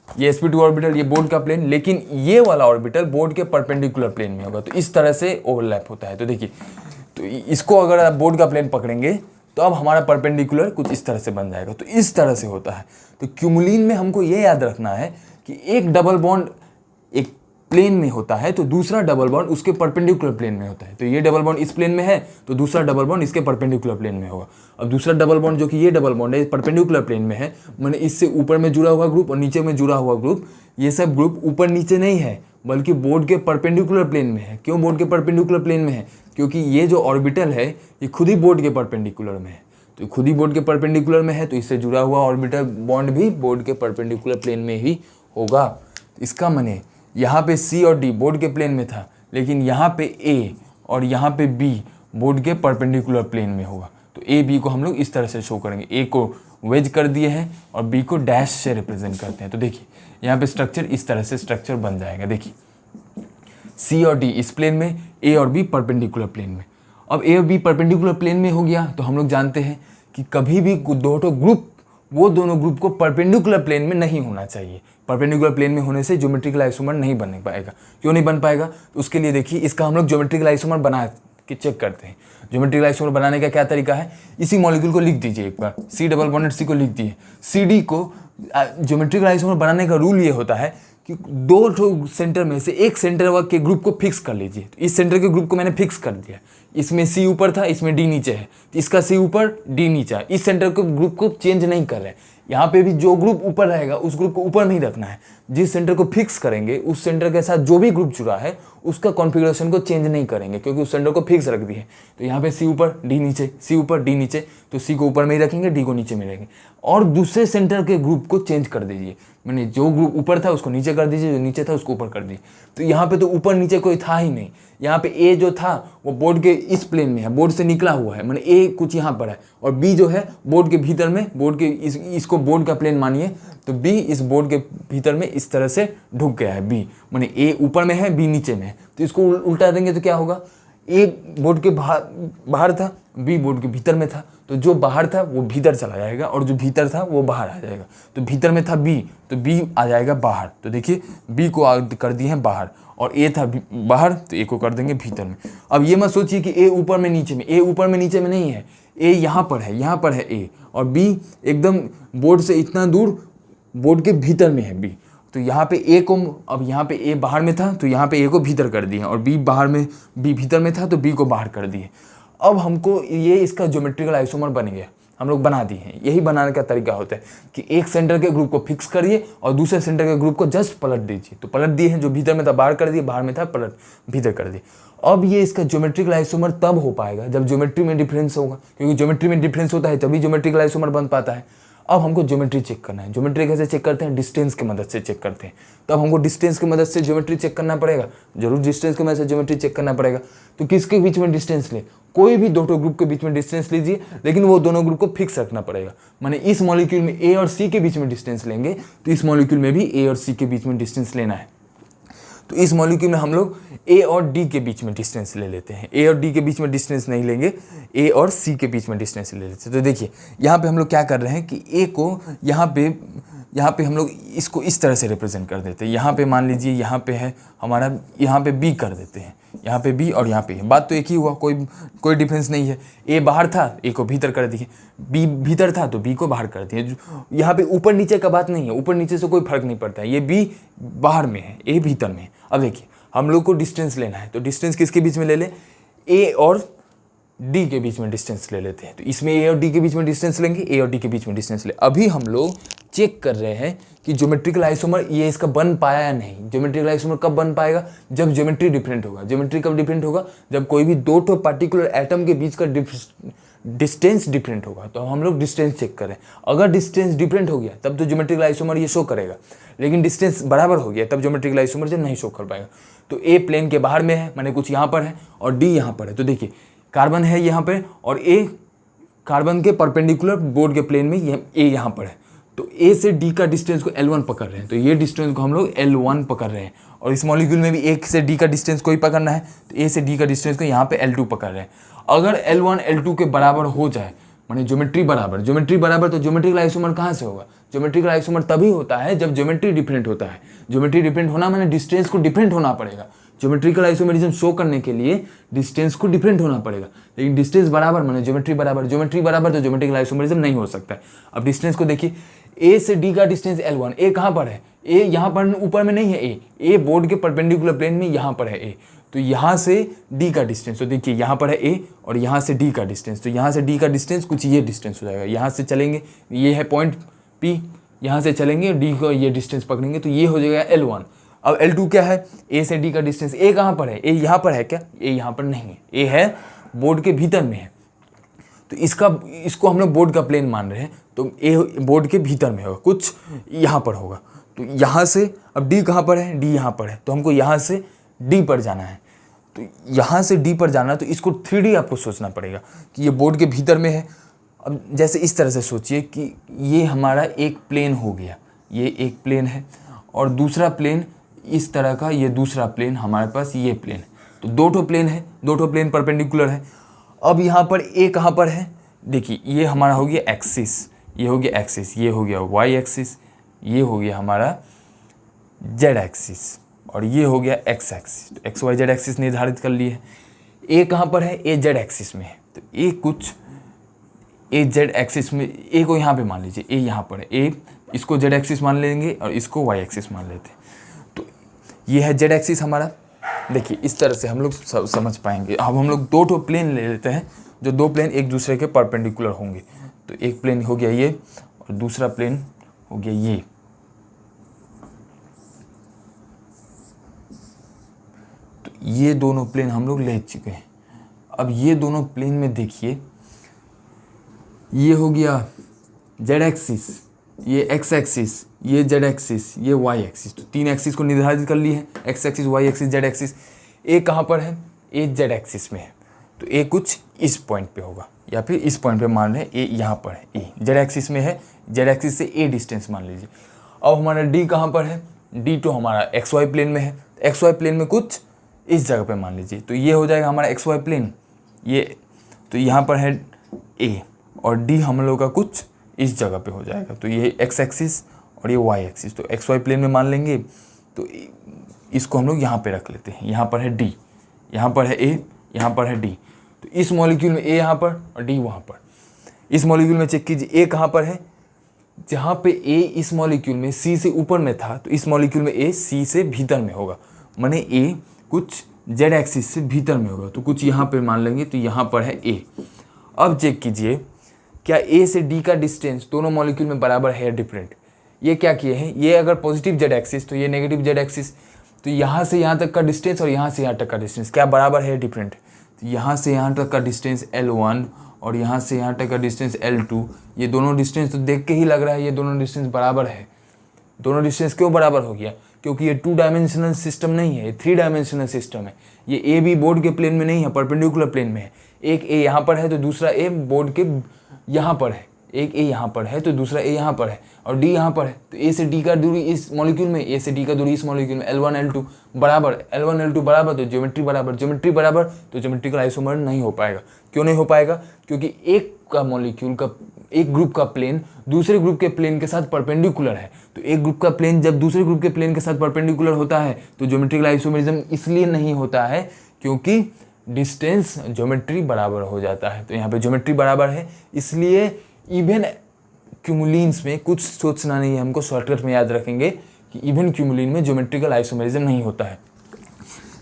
[SPEAKER 1] ये sp2 ऑर्बिटल ये बोर्ड का प्लेन, लेकिन ये वाला ऑर्बिटल बोर्ड के परपेंडिकुलर प्लेन में होगा। तो इस तरह से ओवरलैप होता है। तो देखिए, तो इसको अगर आप बोर्ड का प्लेन पकड़ेंगे तो अब हमारा परपेंडिकुलर कुछ इस तरह से बन जाएगा। तो इस तरह से होता है। तो क्यूमुलिन में हमको ये याद रखना है कि एक डबल बॉन्ड प्लेन में होता है तो दूसरा डबल बॉन्ड उसके परपेंडिकुलर प्लेन में होता है। तो ये डबल बॉन्ड इस प्लेन में है तो दूसरा डबल बॉन्ड इसके परपेंडिकुलर प्लेन में होगा। अब दूसरा डबल बॉन्ड जो कि ये डबल बॉन्ड है परपेंडिकुलर प्लेन में है, माने इससे ऊपर में जुड़ा हुआ ग्रुप और नीचे में जुड़ा हुआ ग्रुप, ये सब ग्रुप ऊपर नीचे नहीं है बल्कि बोर्ड के परपेंडिकुलर प्लेन में है। क्यों बोर्ड के परपेंडिकुलर प्लेन में है? क्योंकि ये जो ऑर्बिटल है ये खुद ही बोर्ड के परपेंडिकुलर में है। तो खुद ही बोर्ड के परपेंडिकुलर में है तो इससे जुड़ा हुआ ऑर्बिटल बॉन्ड भी बोर्ड के परपेंडिकुलर प्लेन में ही होगा। इसका माने यहाँ पे C और D बोर्ड के प्लेन में था, लेकिन यहाँ पे A और यहाँ पे B बोर्ड के परपेंडिकुलर प्लेन में होगा। तो A B को हम लोग इस तरह से शो करेंगे, A को वेज कर दिए हैं और B को डैश से रिप्रेजेंट करते हैं। तो देखिए यहाँ पे स्ट्रक्चर इस तरह से स्ट्रक्चर बन जाएगा। देखिए C और D इस प्लेन में, A और B परपेंडिकुलर प्लेन में। अब A और B परपेंडिकुलर प्लेन में हो गया तो हम लोग जानते हैं कि कभी भी दोनों ग्रुप वो दोनों ग्रुप को परपेंडिकुलर प्लेन में नहीं होना चाहिए। परपेंडिकुलर प्लेन में होने से ज्योमेट्रिकल आइसोमर नहीं बन पाएगा। क्यों नहीं बन पाएगा? तो उसके लिए देखिए इसका हम लोग ज्योमेट्रिकल आइसोमर बना के चेक करते हैं। ज्योमेट्रिकल आइसोमर बनाने का क्या तरीका है? इसी मॉलिक्यूल को लिख दीजिए एक बार, C डबल बॉन्डेड C को लिख दिए। CD को ज्योमेट्रिकल आइसोमर बनाने का रूल ये होता है कि दो सेंटर में से एक सेंटर के ग्रुप को फिक्स कर लीजिए। तो इस सेंटर के ग्रुप को मैंने फिक्स कर दिया, इसमें C ऊपर था, इसमें D नीचे है, तो इसका C ऊपर D नीचे है। इस सेंटर के ग्रुप को चेंज नहीं कर रहे हैं। यहाँ पे भी जो ग्रुप ऊपर रहेगा उस ग्रुप को ऊपर नहीं रखना है। जिस सेंटर को फिक्स करेंगे उस सेंटर के साथ जो भी ग्रुप जुड़ा है उसका कॉन्फ़िगरेशन को चेंज नहीं करेंगे, क्योंकि उस सेंटर को फिक्स रख दिए। तो यहाँ पे C ऊपर D नीचे, C ऊपर D नीचे, तो C को ऊपर में ही रखेंगे, D को नीचे में रखेंगे। और दूसरे सेंटर के ग्रुप को चेंज कर दीजिए, मैंने जो ग्रुप ऊपर था उसको नीचे कर दीजिए, जो नीचे था उसको ऊपर कर दीजिए। तो यहाँ पे तो ऊपर नीचे कोई था ही नहीं। यहाँ पे A जो था वो बोर्ड के इस प्लेन में है, बोर्ड से निकला हुआ है, मैंने A कुछ यहाँ पर है, और B जो है बोर्ड के भीतर में, बोर्ड के इसको बोर्ड का प्लेन मानिए, तो B इस बोर्ड के भीतर में इस तरह से ढुक गया है। B माने A ऊपर में है, B नीचे में है, तो इसको उल्टा देंगे तो क्या होगा? A बोर्ड के बाहर था, B बोर्ड के भीतर में था, तो जो बाहर था वो भीतर चला जाएगा और जो भीतर था वो बाहर आ जाएगा। तो भीतर में था B, तो B आ जाएगा बाहर। तो देखिए B को कर दिए हैं बाहर, और A था बाहर, तो A को कर देंगे भीतर में। अब ये मत सोचिए कि A ऊपर में नीचे में, A ऊपर में नीचे में नहीं है, A यहाँ पर है A, और B एकदम बोर्ड से इतना दूर बोर्ड के भीतर में है B। तो यहाँ पे A को, अब यहाँ पे A बाहर में था तो यहाँ पे A को भीतर कर दिए, और B भीतर में था तो B को बाहर कर दिए। अब हमको ये इसका ज्योमेट्रिकल आइसोमर बन गया, हम लोग बना दिए हैं। यही बनाने का तरीका होता है कि एक सेंटर के ग्रुप को फिक्स करिए और दूसरे सेंटर के ग्रुप को जस्ट पलट दीजिए। तो पलट दिए हैं, जो भीतर में था बाहर कर दिए, बाहर में था पलट भीतर कर दिए। अब ये इसका ज्योमेट्रिकल आइसोमर तब हो पाएगा जब ज्योमेट्री में डिफरेंस होगा, क्योंकि ज्योमेट्री में डिफरेंस होता है तभी ज्योमेट्रिकल आइसोमर बन पाता है। अब हमको ज्योमेट्री चेक करना है। ज्योमेट्री कैसे चेक करते हैं? डिस्टेंस की मदद से चेक करते हैं। तो अब हमको डिस्टेंस की मदद से ज्योमेट्री चेक करना पड़ेगा, जरूर डिस्टेंस की मदद से ज्योमेट्री चेक करना पड़ेगा। तो किसके बीच में डिस्टेंस ले? कोई भी दो ग्रुप के बीच में डिस्टेंस लीजिए, लेकिन वो दोनों ग्रुप को फिक्स रखना पड़ेगा। माने इस मॉलिक्यूल में A और C के बीच में डिस्टेंस लेंगे तो इस मॉलिक्यूल में भी A और C के बीच में डिस्टेंस लेना है। तो इस मॉलिक्यूल में हम लोग A और D के बीच में डिस्टेंस ले लेते हैं। A और D के बीच में डिस्टेंस नहीं लेंगे, A और C के बीच में डिस्टेंस ले लेते हैं। तो देखिए यहाँ पे हम लोग क्या कर रहे हैं कि A को यहाँ पे हम लोग इसको इस तरह से रिप्रेजेंट कर देते हैं। यहाँ पे मान लीजिए यहाँ पे है हमारा, यहाँ पे B कर देते हैं, यहाँ पे B और यहाँ पे बात तो एक ही हुआ, कोई डिफरेंस नहीं है। A बाहर था, A को भीतर कर दिए, B भीतर था तो B को बाहर कर दिए। यहाँ पे ऊपर नीचे का बात नहीं है, ऊपर नीचे से कोई फर्क नहीं पड़ता है। ये B बाहर में है, A भीतर में है। अब देखिए हम लोग को डिस्टेंस लेना है, तो डिस्टेंस किसके बीच में ले लें? A और D के बीच में डिस्टेंस ले लेते हैं। तो इसमें A और D के बीच में डिस्टेंस लेंगे, A और D के बीच में डिस्टेंस ले। अभी हम लोग चेक कर रहे हैं कि ज्योमेट्रिकल आइसोमर ये इसका बन पाया या नहीं। ज्योमेट्रिकल आइसोमर कब बन पाएगा? जब ज्योमेट्री डिफरेंट होगा। ज्योमेट्री कब डिफरेंट होगा? जब कोई भी दो पार्टिकुलर एटम के बीच का डिस्टेंस डिफरेंट होगा। तो हम लोग डिस्टेंस चेक करें, अगर डिस्टेंस डिफरेंट हो गया तब तो ज्योमेट्रिकल आइसोमर ये शो करेगा, लेकिन डिस्टेंस बराबर हो गया तब ज्योमेट्रिकल आइसोमर जब नहीं शो कर पाएगा। तो A प्लेन के बाहर में है, माने कुछ यहाँ पर है, और D यहाँ पर है। तो देखिए कार्बन है यहाँ पे, और A कार्बन के परपेंडिकुलर बोर्ड के प्लेन में A यहाँ पर है। तो A से D का डिस्टेंस को L1 पकड़ रहे हैं, तो ये डिस्टेंस को हम लोग L1 पकड़ रहे हैं। और इस मॉलिक्यूल में भी A से D का डिस्टेंस को ही पकड़ना है, तो A से D का डिस्टेंस को यहाँ पे L2 पकड़ रहे हैं। अगर L1 L2 के बराबर हो जाए, माने ज्योमेट्री बराबर, तो ज्योमेट्रिकल आइसोमर कहाँ से होगा? ज्योमेट्रिकल आइसोमर तभी होता है जब ज्योमेट्री डिफरेंट होता है। ज्योमेट्री डिफरेंट होना माने डिस्टेंस को डिफरेंट होना पड़ेगा। ज्योमेट्रिकल आइसोमेरिज्म शो करने के लिए डिस्टेंस को डिफरेंट होना पड़ेगा, लेकिन डिस्टेंस बराबर माने ज्योमेट्री बराबर तो ज्योमेट्रिकल आइसोमेरिज्म नहीं हो सकता है। अब डिस्टेंस को देखिए, ए से डी का डिस्टेंस L1, ए कहाँ पर है, ए यहाँ पर ऊपर में नहीं है, ए बोर्ड के परपेंडिकुलर प्लेन में यहाँ पर है ए, तो यहाँ से डी का डिस्टेंस, तो देखिए यहाँ पर है ए और यहाँ से डी का डिस्टेंस, तो यहाँ से डी का डिस्टेंस कुछ ये डिस्टेंस हो जाएगा, यहाँ से चलेंगे ये है पॉइंट P, यहाँ से चलेंगे डी को ये डिस्टेंस पकड़ेंगे तो ये हो जाएगा L1। अब L2 क्या है, ए से डी का डिस्टेंस, ए कहाँ पर है, ए यहाँ पर है क्या, ए यहाँ पर नहीं है, ए है बोर्ड के भीतर में है, तो इसको हम लोग बोर्ड का प्लेन मान रहे हैं, तो ए बोर्ड के भीतर में होगा, कुछ यहाँ पर होगा, तो यहाँ से अब डी कहाँ पर है, डी यहाँ पर है, तो हमको यहाँ से डी पर जाना है, तो यहाँ से डी पर जाना है, तो इसको 3D आपको सोचना पड़ेगा कि ये बोर्ड के भीतर में है। अब जैसे इस तरह से सोचिए कि ये हमारा एक प्लेन हो गया, ये एक प्लेन है और दूसरा प्लेन इस तरह का, ये दूसरा प्लेन हमारे पास ये प्लेन है, तो दो ठो प्लेन है, दो ठो प्लेन परपेंडिकुलर है। अब यहाँ पर ए कहाँ पर है, देखिए ये हमारा हो गया एक्सिस, ये हो गया एक्सिस, ये हो गया वाई एक्सिस, ये हो गया हमारा जेड एक्सिस और ये हो गया एक्स एक्सिस, तो एक्स वाई जेड एक्सिस निर्धारित कर लिए है। ए कहाँ पर है, ए जेड एक्सिस में है, तो ए कुछ ए जेड एक्सिस में, ए को यहाँ पे मान लीजिए, ए यहाँ पर है, ए इसको जेड एक्सिस मान लेंगे और इसको वाई एक्सिस मान लेते हैं, तो ये है जेड एक्सिस हमारा। देखिए इस तरह से हम लोग समझ पाएंगे। अब हम लोग दो ठो प्लेन ले लेते हैं, जो दो प्लेन एक दूसरे के परपेंडिकुलर होंगे, तो एक प्लेन हो गया ये और दूसरा प्लेन हो गया ये। तो ये दोनों प्लेन हम लोग ले चुके हैं। अब ये दोनों प्लेन में देखिए, ये हो गया जेड एक्सिस, ये एक्स एक्सिस, ये जेड एक्सिस, ये वाई एक्सिस, तो तीन एक्सिस को निर्धारित कर लिए हैं, x axis, y axis, z axis. A कहाँ पर है, ए जेड एक्सिस में है, तो ए कुछ इस पॉइंट पे होगा या फिर इस पॉइंट पे मान रहे हैं, ए यहाँ पर है, ए जेड एक्सिस में है, जेड एक्सिस से ए डिस्टेंस मान लीजिए। अब हमारा डी कहाँ पर है, डी तो हमारा एक्स वाई प्लेन में है, एक्स वाई प्लेन में कुछ इस जगह पे मान लीजिए, तो ये हो जाएगा हमारा एक्स वाई प्लेन, ये तो यहाँ पर है ए और डी हम लोग का कुछ इस जगह पे हो जाएगा, तो ये एक्स एक्सिस और ये वाई एक्सिस, तो एक्स वाई प्लेन में मान लेंगे, तो इसको हम लोग यहाँ पे रख लेते हैं। यहाँ पर है डी, यहाँ पर है ए, यहाँ पर है डी, तो इस मॉलिक्यूल में ए यहाँ पर और डी वहाँ पर। इस मॉलिक्यूल में चेक कीजिए ए कहाँ पर है, जहाँ पे ए इस मॉलिक्यूल में सी से ऊपर में था, तो इस मॉलिक्यूल में ए सी से भीतर में होगा, माने ए कुछ जेड एक्सिस से भीतर में होगा, तो कुछ यहाँ पे मान लेंगे, तो यहाँ पर है ए। अब चेक कीजिए क्या ए से डी का डिस्टेंस दोनों मॉलिक्यूल में बराबर है या डिफरेंट। ये क्या किए हैं, ये अगर पॉजिटिव जेड एक्सिस तो ये नेगेटिव जेड एक्सिस, तो यहाँ से यहाँ तक का डिस्टेंस और यहाँ से यहाँ तक का डिस्टेंस क्या बराबर है या डिफरेंट। तो यहाँ से यहाँ तक का डिस्टेंस L1 और यहाँ से यहाँ तक का डिस्टेंस L2, ये दोनों डिस्टेंस तो देख के ही लग रहा है ये दोनों डिस्टेंस बराबर है। दोनों डिस्टेंस क्यों बराबर हो गया, क्योंकि ये 2 डायमेंशनल सिस्टम नहीं है, ये 3 डायमेंशनल सिस्टम है। ये ए बी बोर्ड के प्लेन में नहीं है, परपेंडिकुलर प्लेन में है। एक ए यहाँ पर है तो दूसरा ए बोर्ड के यहाँ पर है, एक ए यहाँ पर है तो दूसरा ए यहाँ पर है और डी यहाँ पर है, तो ए से डी का दूरी इस मॉलिक्यूल में, ए से डी का दूरी इस मॉलिक्यूल में L1 L2 बराबर, L1 L2 बराबर, तो ज्योमेट्री बराबर, ज्योमेट्री बराबर, तो ज्योमेट्रिकल आइसोमर नहीं हो पाएगा। क्यों नहीं हो पाएगा, क्योंकि एक का मॉलिक्यूल का, एक ग्रुप का प्लेन दूसरे ग्रुप के प्लेन के साथ परपेंडिकुलर है, तो एक ग्रुप का प्लेन जब दूसरे ग्रुप के प्लेन के साथ परपेंडिकुलर होता है तो ज्योमेट्रिकल आइसोमेरिज्म इसलिए नहीं होता है क्योंकि डिस्टेंस ज्योमेट्री बराबर हो जाता है। तो यहाँ पे ज्योमेट्री बराबर है, इसलिए इवन क्यूमुलिन्स में कुछ सोचना नहीं है, हमको शॉर्टकट में याद रखेंगे कि इवन क्यूमुलिन में ज्योमेट्रिकल आइसोमेरिज्म नहीं होता है।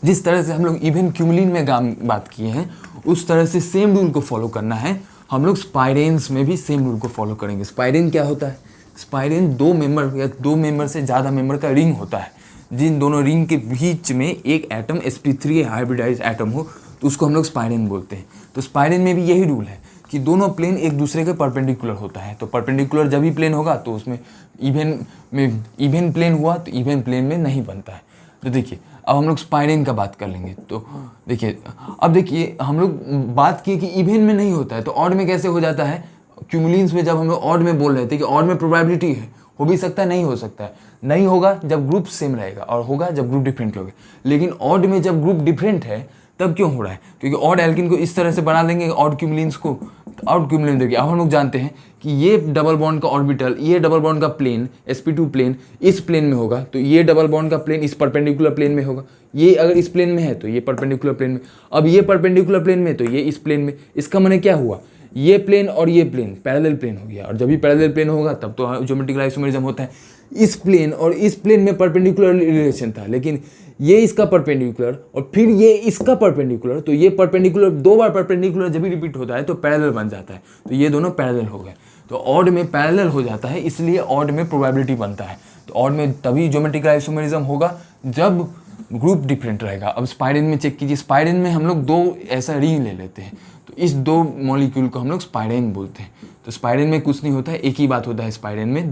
[SPEAKER 1] जिस तरह से हम लोग इवन क्यूमुलिन में बात किए हैं उस तरह से सेम रूल को फॉलो करना है, हम लोग स्पाइरेन्स में भी सेम रूल को फॉलो करेंगे। स्पाइरेन क्या होता है, स्पाइरेन 2 मेंबर या 2 मेंबर से ज़्यादा मेंबर का रिंग होता है, जिन दोनों रिंग के बीच में एक एटम sp3 हाइब्रिडाइज एटम हो तो उसको हम लोग स्पाइरेन बोलते हैं। तो स्पाइरेन में भी यही रूल है कि दोनों प्लेन एक दूसरे के परपेंडिकुलर होता है, तो परपेंडिकुलर जब भी प्लेन होगा तो उसमें इवन प्लेन हुआ तो इवन प्लेन में नहीं बनता है। तो देखिए अब हम लोग स्पाइरेन का बात कर लेंगे, तो देखिए अब देखिए हम लोग बात किए कि इवन में नहीं होता है, तो ऑड में कैसे हो जाता है। क्यूमुलिन्स में जब हम लोग ऑड में बोल रहे थे कि ऑड में प्रोबेबिलिटी है, हो भी सकता है नहीं हो सकता है, नहीं होगा जब ग्रुप सेम रहेगा और होगा जब ग्रुप डिफरेंट होगा। लेकिन ऑड में जब ग्रुप डिफरेंट है तब क्यों हो रहा है, क्योंकि ऑड एल्किन को इस तरह से बना देंगे ऑड क्यूमुलिन्स को, तो ऑड क्यूमुलिन देखिए अब हम लोग जानते हैं कि ये डबल बॉन्ड का ऑर्बिटल, ये डबल बॉन्ड का प्लेन sp2 प्लेन इस प्लेन में होगा, तो ये डबल बॉन्ड का प्लेन इस परपेंडिकुलर प्लेन में होगा। ये अगर इस प्लेन में है तो ये परपेंडिकुलर प्लेन में, अब ये परपेंडिकुलर प्लेन में तो ये इस प्लेन में। इसका माने क्या हुआ, ये प्लेन और ये प्लेन पैरेलल प्लेन हो गया, और जब भी पैरेलल प्लेन होगा तब तो ज्योमेट्रिकल आइसोमेरिज्म होता है। इस प्लेन और इस प्लेन में परपेंडिकुलर रिलेशन था, लेकिन ये इसका परपेंडिकुलर और फिर ये इसका परपेंडिकुलर, तो ये परपेंडिकुलर 2 बार परपेंडिकुलर जब भी रिपीट होता है तो पैरेलल बन जाता है, तो ये दोनों पैरेलल हो गए। तो ऑड में पैरेलल हो जाता है, इसलिए ऑड में प्रोबेबिलिटी बनता है। तो ऑड में तभी ज्योमेट्रिकल आइसोमेरिज्म होगा जब ग्रुप डिफरेंट रहेगा। अब स्पाइरेन में चेक कीजिए, स्पाइरेन में हम लोग 2 ऐसा रिंग ले लेते हैं, तो इस 2 मॉलिक्यूल को हम लोग स्पाइरेन बोलते हैं। तो स्पाइरेन में कुछ नहीं होता है, एक ही बात होता है स्पाइरेन में।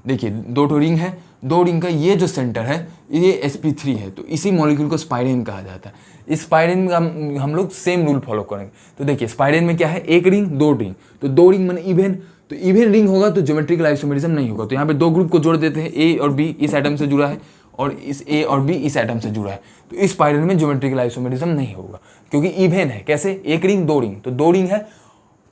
[SPEAKER 1] देखिए 2 रिंग है, 2 रिंग का ये जो सेंटर है ये sp3 है, तो इसी मॉलिक्यूल को स्पाइरेन कहा जाता है। इस स्पाइरेन में हम लोग सेम रूल फॉलो करेंगे। तो देखिए स्पाइरेन में क्या है, 1 रिंग 2 रिंग, तो 2 रिंग माने इवन, तो इवन रिंग होगा तो ज्योमेट्रिकल आइसोमेरिज्म नहीं होगा। तो यहाँ पे 2 ग्रुप को जोड़ देते हैं, ए और बी इस एटम से जुड़ा है और इस ए और बी इस एटम से जुड़ा है, तो इस स्पाइरल में ज्योमेट्रिकल आइसोमेरिज्म नहीं होगा, क्योंकि इवन है। कैसे, 1 रिंग 2 रिंग, तो 2 रिंग है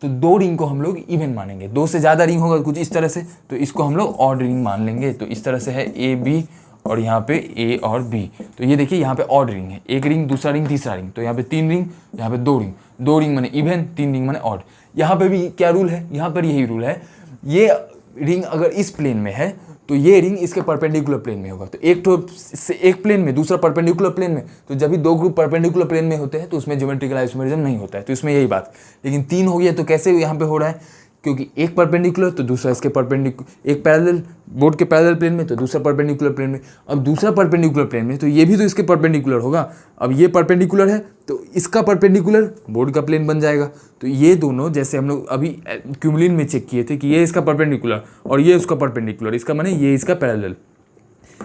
[SPEAKER 1] तो 2 रिंग को हम लोग इवन मानेंगे। 2 से ज़्यादा रिंग होगा कुछ इस तरह से, तो इसको हम लोग ऑड रिंग मान लेंगे। तो इस तरह से है ए बी और यहाँ पे ए और बी, तो ये देखिए यहाँ पे ऑड रिंग है, 1 रिंग दूसरा रिंग तीसरा रिंग, तो यहाँ पे 3 रिंग, यहाँ पे 2 रिंग, 2 रिंग माने इवन, 3 रिंग माने ऑड। यहाँ पे भी क्या रूल है, यहाँ पर यही रूल है, ये रिंग अगर इस प्लेन में है तो ये रिंग इसके परपेंडिकुलर प्लेन में होगा। तो एक प्लेन में दूसरा परपेंडिकुलर प्लेन में, तो जब भी 2 ग्रुप परपेंडिकुलर प्लेन में होते हैं तो उसमें ज्योमेट्रिकल आइसोमेरिज्म नहीं होता है। तो इसमें यही बात, लेकिन 3 हो गया तो कैसे यहाँ पे हो रहा है, क्योंकि एक परपेंडिकुलर तो दूसरा इसके परपेंडिकुलर, एक पैरेलल बोर्ड के पैरेलल प्लेन में तो दूसरा परपेंडिकुलर प्लेन में। अब दूसरा परपेंडिकुलर प्लेन में तो ये भी तो इसके परपेंडिकुलर होगा। अब ये परपेंडिकुलर है तो इसका परपेंडिकुलर बोर्ड का प्लेन बन जाएगा। तो ये दोनों, जैसे हम लोग अभी क्यूमुलिन में चेक किए थे कि ये इसका परपेंडिकुलर और ये उसका परपेंडिकुलर, इसका माने ये इसका पैरेलल,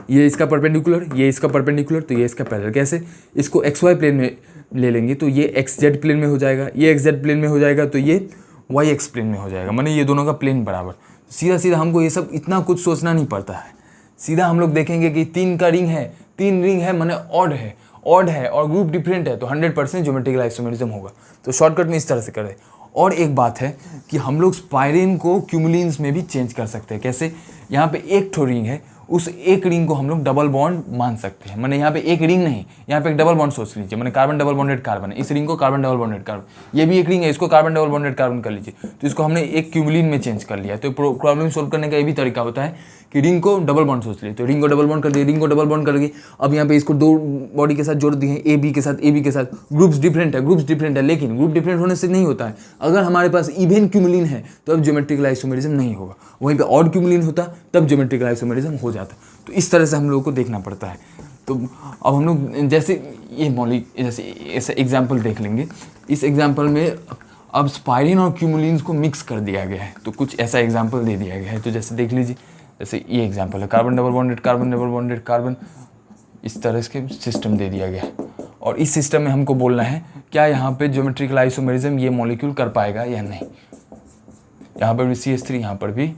[SPEAKER 1] ये इसका परपेंडिकुलर, ये इसका परपेंडिकुलर, तो ये इसका पैरेलल। कैसे, इसको एक्स वाई प्लेन में ले लेंगे तो ये एक्स जेड प्लेन में हो जाएगा, ये एक्स जेड प्लेन में हो जाएगा, तो ये वाई एक्स प्लेन में हो जाएगा, माने ये दोनों का प्लेन बराबर। सीधा सीधा हमको ये सब इतना कुछ सोचना नहीं पड़ता है, सीधा हम लोग देखेंगे कि 3 का रिंग है, 3 रिंग है माने ऑड है, ऑड है और ग्रुप डिफरेंट है तो 100% ज्योमेट्रिकल आइसोमेरिज्म होगा। तो शॉर्टकट में इस तरह से करें। और एक बात है कि हम लोग स्पाइरेन को क्यूमुलिन्स में भी चेंज कर सकते हैं। कैसे, यहाँ पे एक ठो रिंग है, उस एक रिंग को हम लोग डबल बॉन्ड मान सकते हैं। मैंने यहाँ पे एक रिंग नहीं, यहाँ पे एक डबल बॉन्ड सोच लीजिए, मैंने कार्बन डबल बॉन्डेड कार्बन है, इस रिंग को कार्बन डबल बॉन्डेड कार्बन, ये भी एक रिंग है, इसको कार्बन डबल बॉन्डेड कार्बन कर लीजिए। तो इसको हमने एक क्यूमुलिन में चेंज कर लिया। तो प्रॉब्लम सोल्व करने का ये भी तरीका होता है कि रिंग को डबल बॉन्ड सोच लिए, तो रिंग को डबल बॉन्ड कर दिए, रिंग को डबल बॉन्ड करके अब यहाँ पे इसको 2 बॉडी के साथ जोड़ दिए हैं, ए बी के साथ, ग्रुप्स डिफरेंट है, लेकिन ग्रुप डिफरेंट होने से नहीं होता है। अगर हमारे पास इवन क्यूमुलिन है तो अब ज्योमेट्रिकल आइसोमेरिज्म नहीं होगा, वहीं पे ऑड क्यूमुलिन होता तब ज्योमेट्रिकल आइसोमेरिज्म हो जाता। तो इस तरह से हम लोगों को देखना पड़ता है। तो अब हम लोग जैसे ये जैसे ऐसा एग्जाम्पल देख लेंगे। इस एग्जाम्पल में अब स्पाइरिन और क्यूमुलिन्स को मिक्स कर दिया गया है, तो कुछ ऐसा एग्जाम्पल दे दिया गया है। तो जैसे देख लीजिए, जैसे ये एग्जाम्पल है, कार्बन डबल बॉन्डेड कार्बन, इस तरह के सिस्टम दे दिया गया है। और इस सिस्टम में हमको बोलना है क्या यहाँ पे ज्योमेट्रिकल आइसोमेरिज्म ये मॉलिक्यूल कर पाएगा या नहीं। यहाँ पर भी CH3, यहाँ पर भी